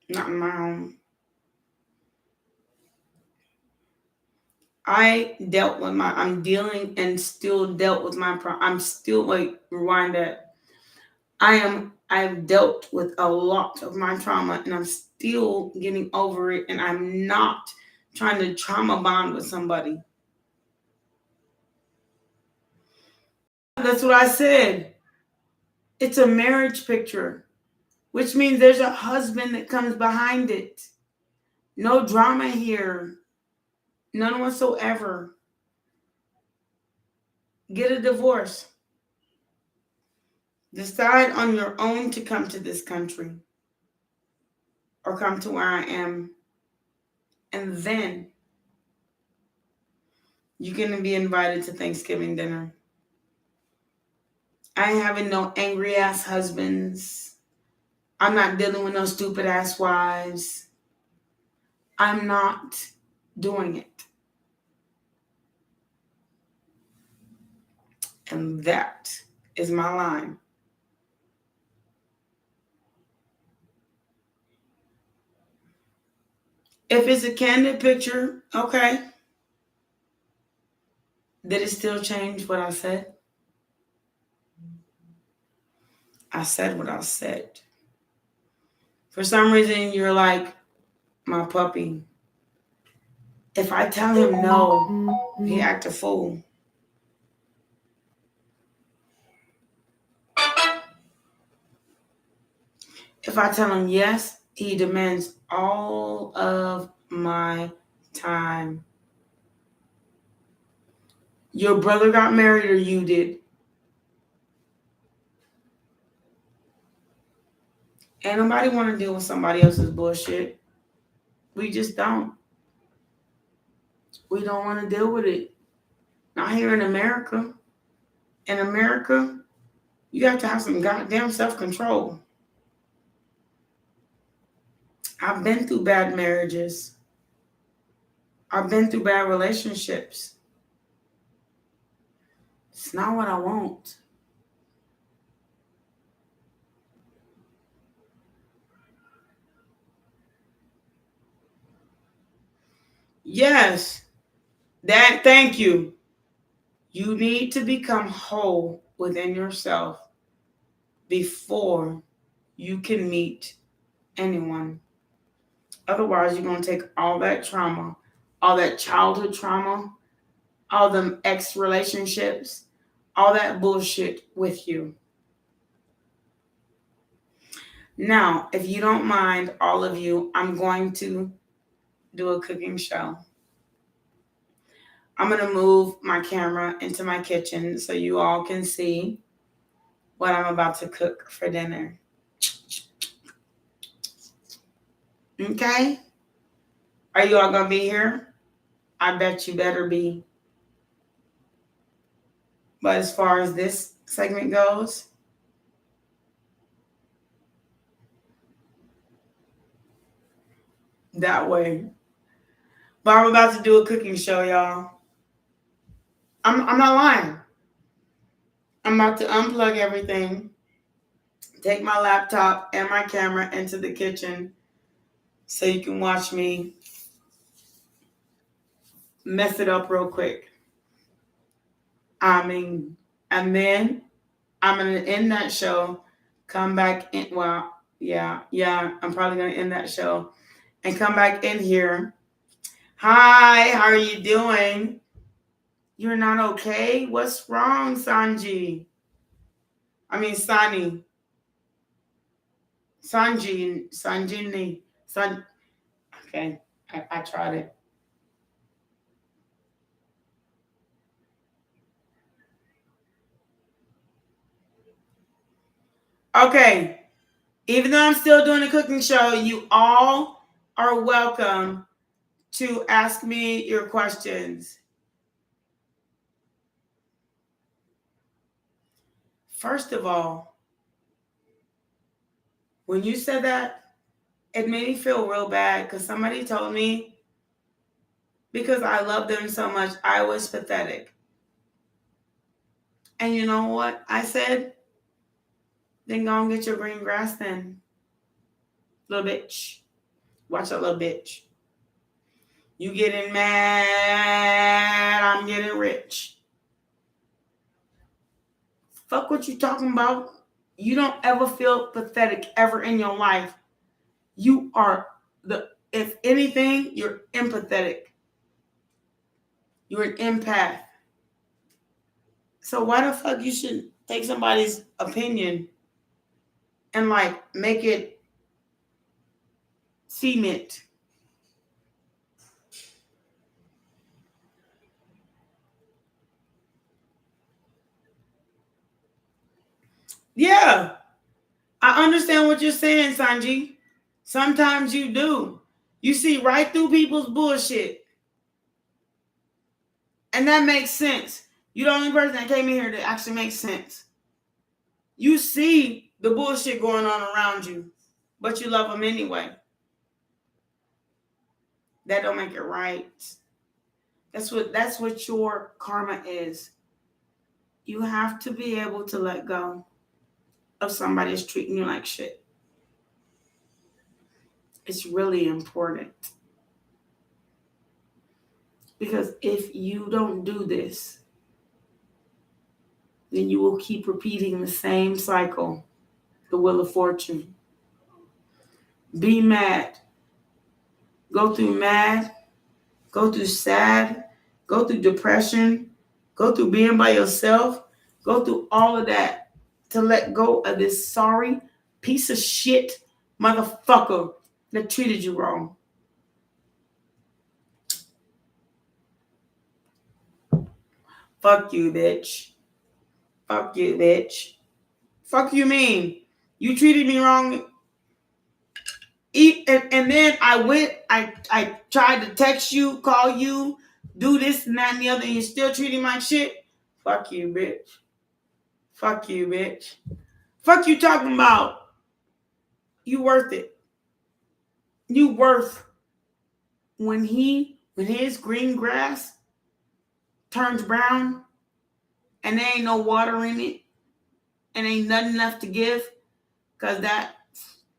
Not in my home. I'm dealing and still dealt with I'm still, rewind that. I've dealt with a lot of my trauma, and I'm still getting over it, and I'm not trying to trauma bond with somebody. That's what I said. It's a marriage picture, which means there's a husband that comes behind it. No drama here. None whatsoever. Get a divorce. Decide on your own to come to this country or come to where I am. And then you're going to be invited to Thanksgiving dinner. I ain't having no angry ass husbands. I'm not dealing with no stupid ass wives. I'm not doing it. And that is my line. If it's a candid picture, okay. Did it still change what I said? I said what I said. For some reason, you're like my puppy. If I tell him no, he act a fool. If I tell him yes, he demands all of my time. Your brother got married or you did? Ain't nobody want to deal with somebody else's bullshit. We just don't. We don't want to deal with it. Not here in America. In America, you have to have some goddamn self-control. I've been through bad marriages. I've been through bad relationships. It's not what I want. Yes, thank you. You need to become whole within yourself before you can meet anyone. Otherwise, you're going to take all that trauma, all that childhood trauma, all them ex relationships, all that bullshit with you. Now, if you don't mind, all of you, I'm going to do a cooking show. I'm going to move my camera into my kitchen so you all can see what I'm about to cook for dinner. Okay? Are you all going to be here? I bet you better be. But as far as this segment goes, that way. But I'm about to do a cooking show, y'all. I'm not lying. I'm about to unplug everything, take my laptop and my camera into the kitchen so you can watch me mess it up real quick. And then I'm going to end that show, come back in. Well, yeah, I'm probably going to end that show and come back in here. Hi, how are you doing? You're not okay? What's wrong, Sanji? I mean, Sani. Sanjini. Okay, I tried it. Okay, even though I'm still doing a cooking show, you all are welcome to ask me your questions. First of all, when you said that, it made me feel real bad because somebody told me because I love them so much, I was pathetic. And you know what I said? Then go and get your green grass then. Little bitch. Watch that little bitch. You getting mad, I'm getting rich. Fuck what you talking about. You don't ever feel pathetic ever in your life. You are if anything, you're empathetic. You're an empath. So why the fuck you should take somebody's opinion and like make it cement? Yeah, I understand what you're saying, Sanji. Sometimes you do. You see right through people's bullshit. And that makes sense. You're the only person that came in here that actually makes sense. You see the bullshit going on around you, but you love them anyway. That don't make it right. That's what your karma is. You have to be able to let go of somebody that's treating you like shit. It's really important. Because if you don't do this, then you will keep repeating the same cycle, the Wheel of Fortune. Be mad. Go through mad. Go through sad. Go through depression. Go through being by yourself. Go through all of that to let go of this sorry piece of shit motherfucker that treated you wrong. Fuck you, bitch. Fuck you, bitch. Fuck you mean? You treated me wrong. And then I tried to text you, call you, do this and that and the other, and you're still treating my shit? Fuck you, bitch. Fuck you, bitch. Fuck you talking about. You worth it. You worth when his green grass turns brown and there ain't no water in it and ain't nothing left to give because that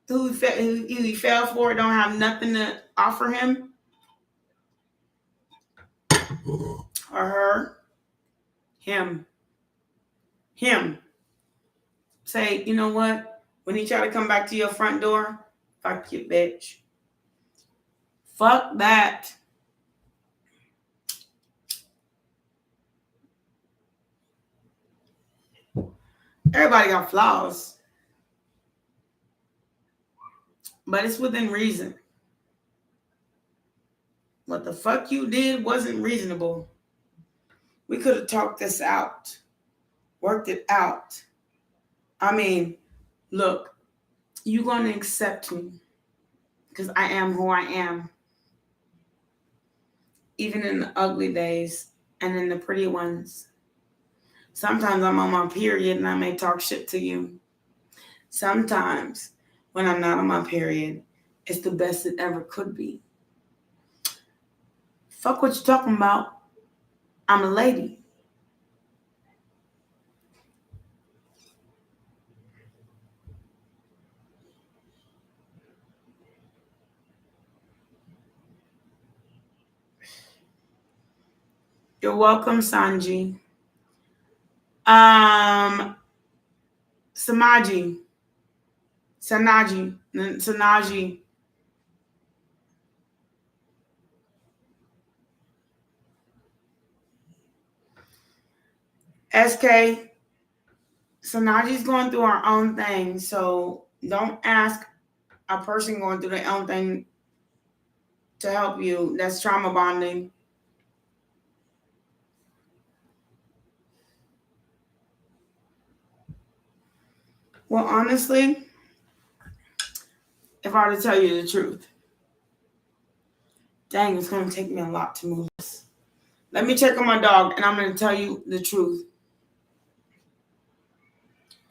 who he fell for don't have nothing to offer him or her. Him. Say, you know what? When he try to come back to your front door, fuck you, bitch. Fuck that. Everybody got flaws. But it's within reason. What the fuck you did wasn't reasonable. We could have talked this out, worked it out. I mean, look, you're going to accept me because I am who I am. Even in the ugly days and in the pretty ones. Sometimes I'm on my period and I may talk shit to you. Sometimes when I'm not on my period, it's the best it ever could be. Fuck what you talking about. I'm a lady. You're welcome, Sanji. Sanaji. SK, Sanaji's going through her own thing, so don't ask a person going through their own thing to help you. That's trauma bonding. Well, honestly, if I were to tell you the truth, dang, it's going to take me a lot to move this. Let me check on my dog, and I'm going to tell you the truth.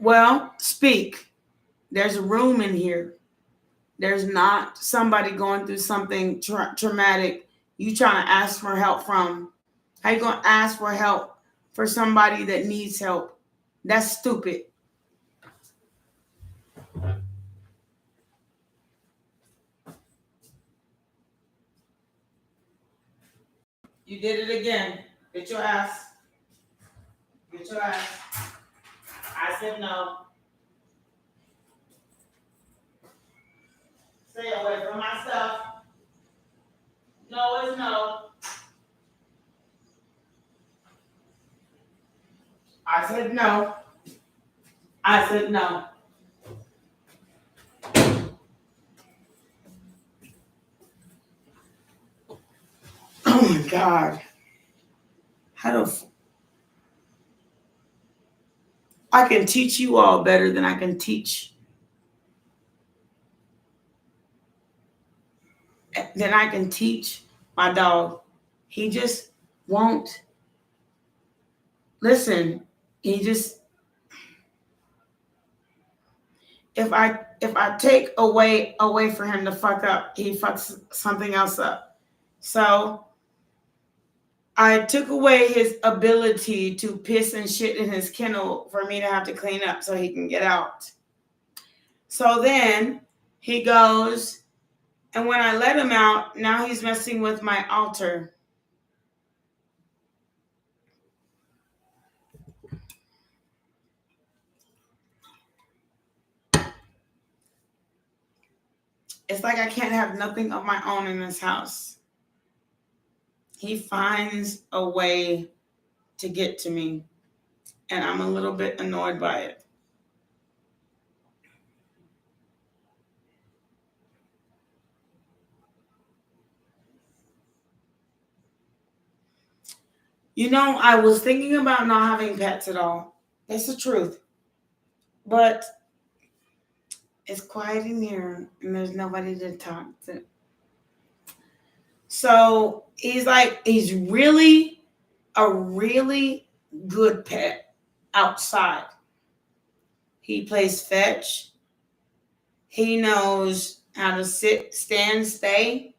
Well, speak. There's room in here. There's not somebody going through something traumatic you trying to ask for help from. How you going to ask for help for somebody that needs help? That's stupid. You did it again. Get your ass. Get your ass. I said no. Stay away from my stuff. No is no. I said no. I said no. Oh my God. I can teach you all better than I can teach. Than I can teach my dog. He just won't listen. He just, if I take away for him to fuck up, he fucks something else up. So I took away his ability to piss and shit in his kennel for me to have to clean up so he can get out. So then he goes, and when I let him out, now he's messing with my altar. It's like I can't have nothing of my own in this house. He finds a way to get to me, and I'm a little bit annoyed by it. You know, I was thinking about not having pets at all. That's the truth. But it's quiet in here, and there's nobody to talk to. So he's really a really good pet outside. He plays fetch. He knows how to sit, stand, stay,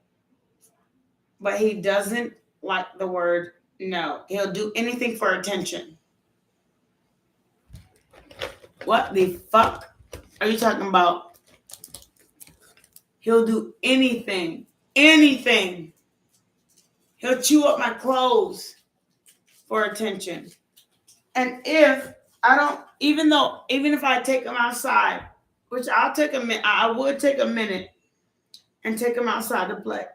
but he doesn't like the word no. He'll do anything for attention. What the fuck are you talking about? He'll do anything. Anything. He'll chew up my clothes for attention. And if I don't, even if I take him outside, which I'll take a minute, I would take a minute and take him outside to play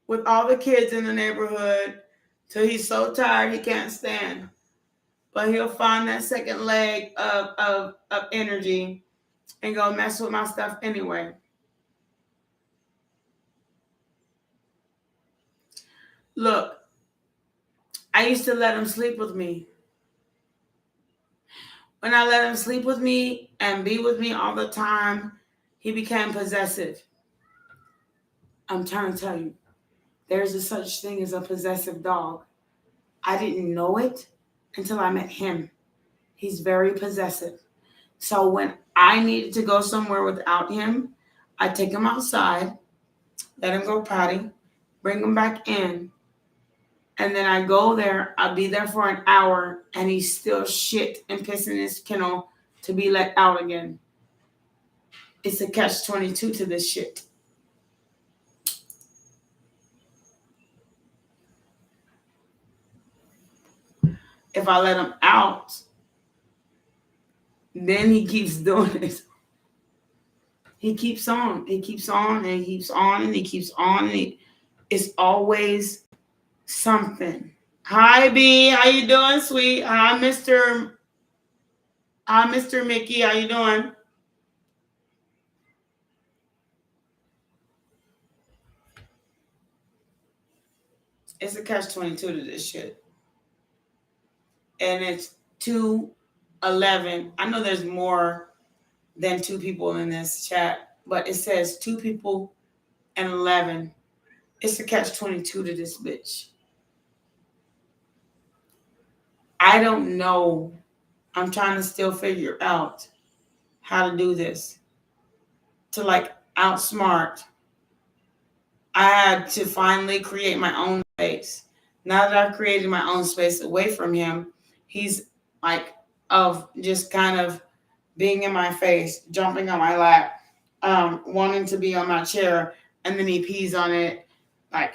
with all the kids in the neighborhood till he's so tired he can't stand. But he'll find that second leg of energy and go mess with my stuff anyway. Look, I used to let him sleep with me. When I let him sleep with me and be with me all the time, he became possessive. I'm trying to tell you, there's a such thing as a possessive dog. I didn't know it until I met him. He's very possessive. So when I needed to go somewhere without him, I take him outside, let him go potty, bring him back in, and then I go there. I'll be there for an hour, and he's still shit and pissing his kennel to be let out again. It's a catch-22 to this shit. If I let him out, then he keeps doing it. He keeps on. He keeps on, and he keeps on, and he keeps on. And it's always something. Hi, B. How you doing, sweet? Hi, Mr. Mickey. How you doing? It's a catch-22 to this shit. And it's 2:11. I know there's more than 2 people in this chat, but it says 2 people and 11. It's a catch-22 to this bitch. I don't know. I'm trying to still figure out how to do this. To like outsmart. I had to finally create my own space. Now that I've created my own space away from him, he's like of just kind of being in my face, jumping on my lap, wanting to be on my chair, and then he pees on it. Like,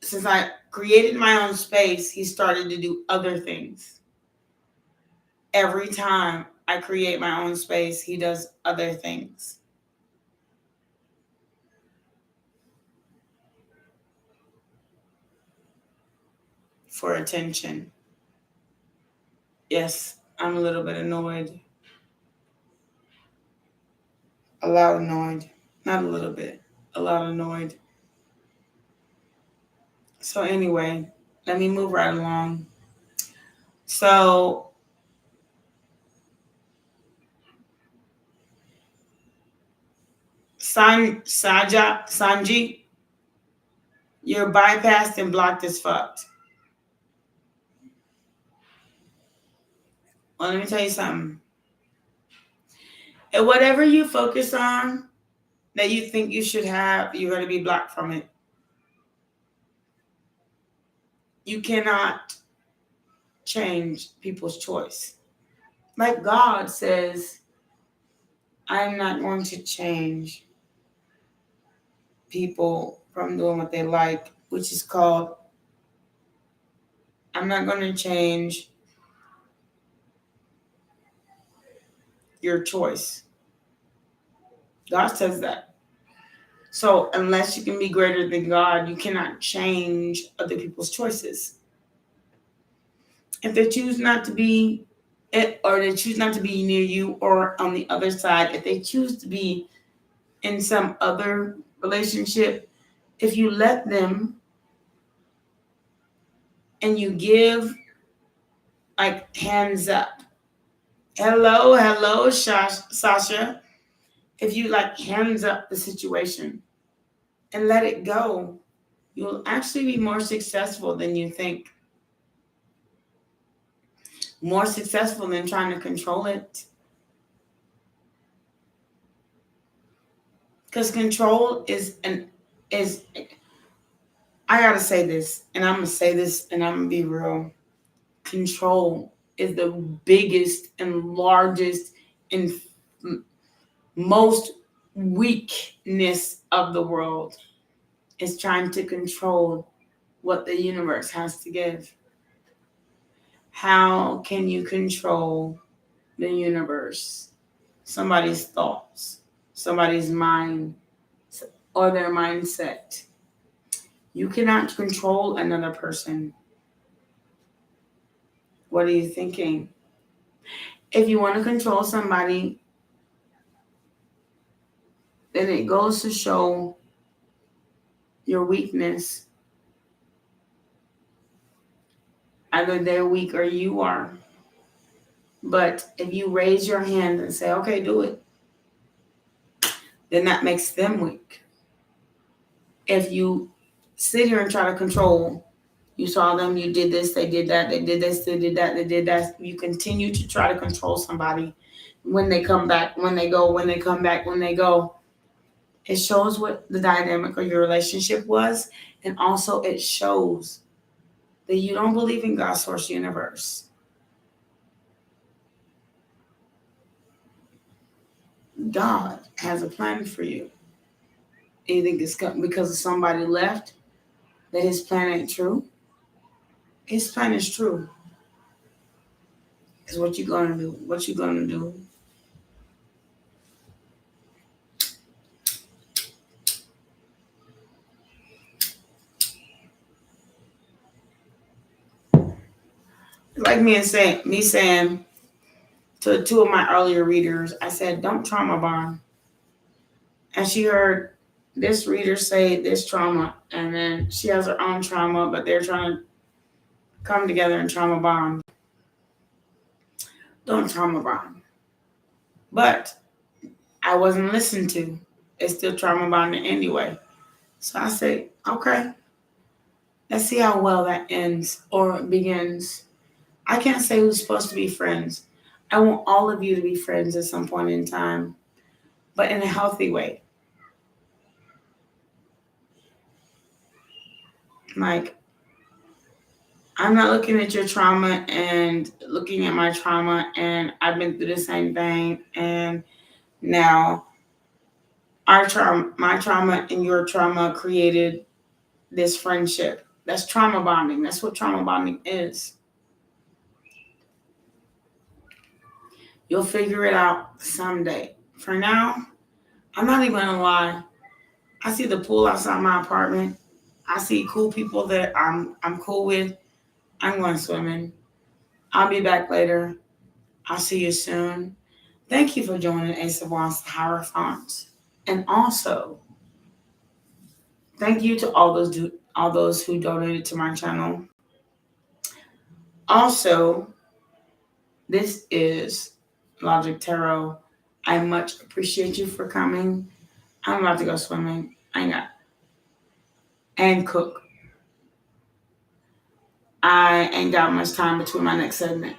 since I created my own space, he started to do other things. Every time I create my own space, he does other things. For attention. Yes, I'm a little bit annoyed. A lot annoyed. Not a little bit. A lot annoyed. So anyway, let me move right along. So Sanji, you're bypassed and blocked as fuck. Well, let me tell you something. And whatever you focus on that you think you should have, you're going to be blocked from it. You cannot change people's choice. Like God says, I'm not going to change people from doing what they like, which is called, I'm not going to change your choice. God says that. So unless you can be greater than God, you cannot change other people's choices. If they choose not to be it, or they choose not to be near you or on the other side, if they choose to be in some other relationship, if you let them and you give like hands up. Hello, Sasha. If you like hands up the situation and let it go, you'll actually be more successful than you think. More successful than trying to control it. Because control is I gotta say this, and I'm gonna say this, and I'm gonna be real. Control is the biggest and largest and most weakness of the world. Is trying to control what the universe has to give. How can you control the universe? Somebody's thoughts, somebody's mind, or their mindset. You cannot control another person. What are you thinking? If you want to control somebody, then it goes to show your weakness. Either they're weak or you are. But if you raise your hand and say, okay, do it, then that makes them weak. If you sit here and try to control, you saw them, you did this, they did that, they did this, they did that, they did that. You continue to try to control somebody when they come back, when they go, when they come back, when they go. It shows what the dynamic of your relationship was. And also it shows that you don't believe in God, source, universe. God has a plan for you. And you think it's because somebody left that his plan ain't true? His plan is true. Is what you gonna do? What you gonna do? Like me saying to two of my earlier readers, I said, don't trauma bond. And she heard this reader say this trauma, and then she has her own trauma, but they're trying to come together and trauma bond. Don't trauma bond. But I wasn't listened to. It's still trauma bonding anyway. So I say, okay, let's see how well that ends or begins. I can't say who's supposed to be friends. I want all of you to be friends at some point in time, but in a healthy way. Like, I'm not looking at your trauma and looking at my trauma, and I've been through the same thing, and now my trauma and your trauma created this friendship. That's trauma bonding. That's what trauma bonding is. You'll figure it out someday. For now, I'm not even gonna lie. I see the pool outside my apartment. I see cool people that I'm cool with. I'm going swimming. I'll be back later. I'll see you soon. Thank you for joining Ace of Wands Hierophant. And also, thank you to all those who donated to my channel. Also, this is Logic Tarot. I much appreciate you for coming. I'm about to go swimming. And cook. I ain't got much time between my next segment.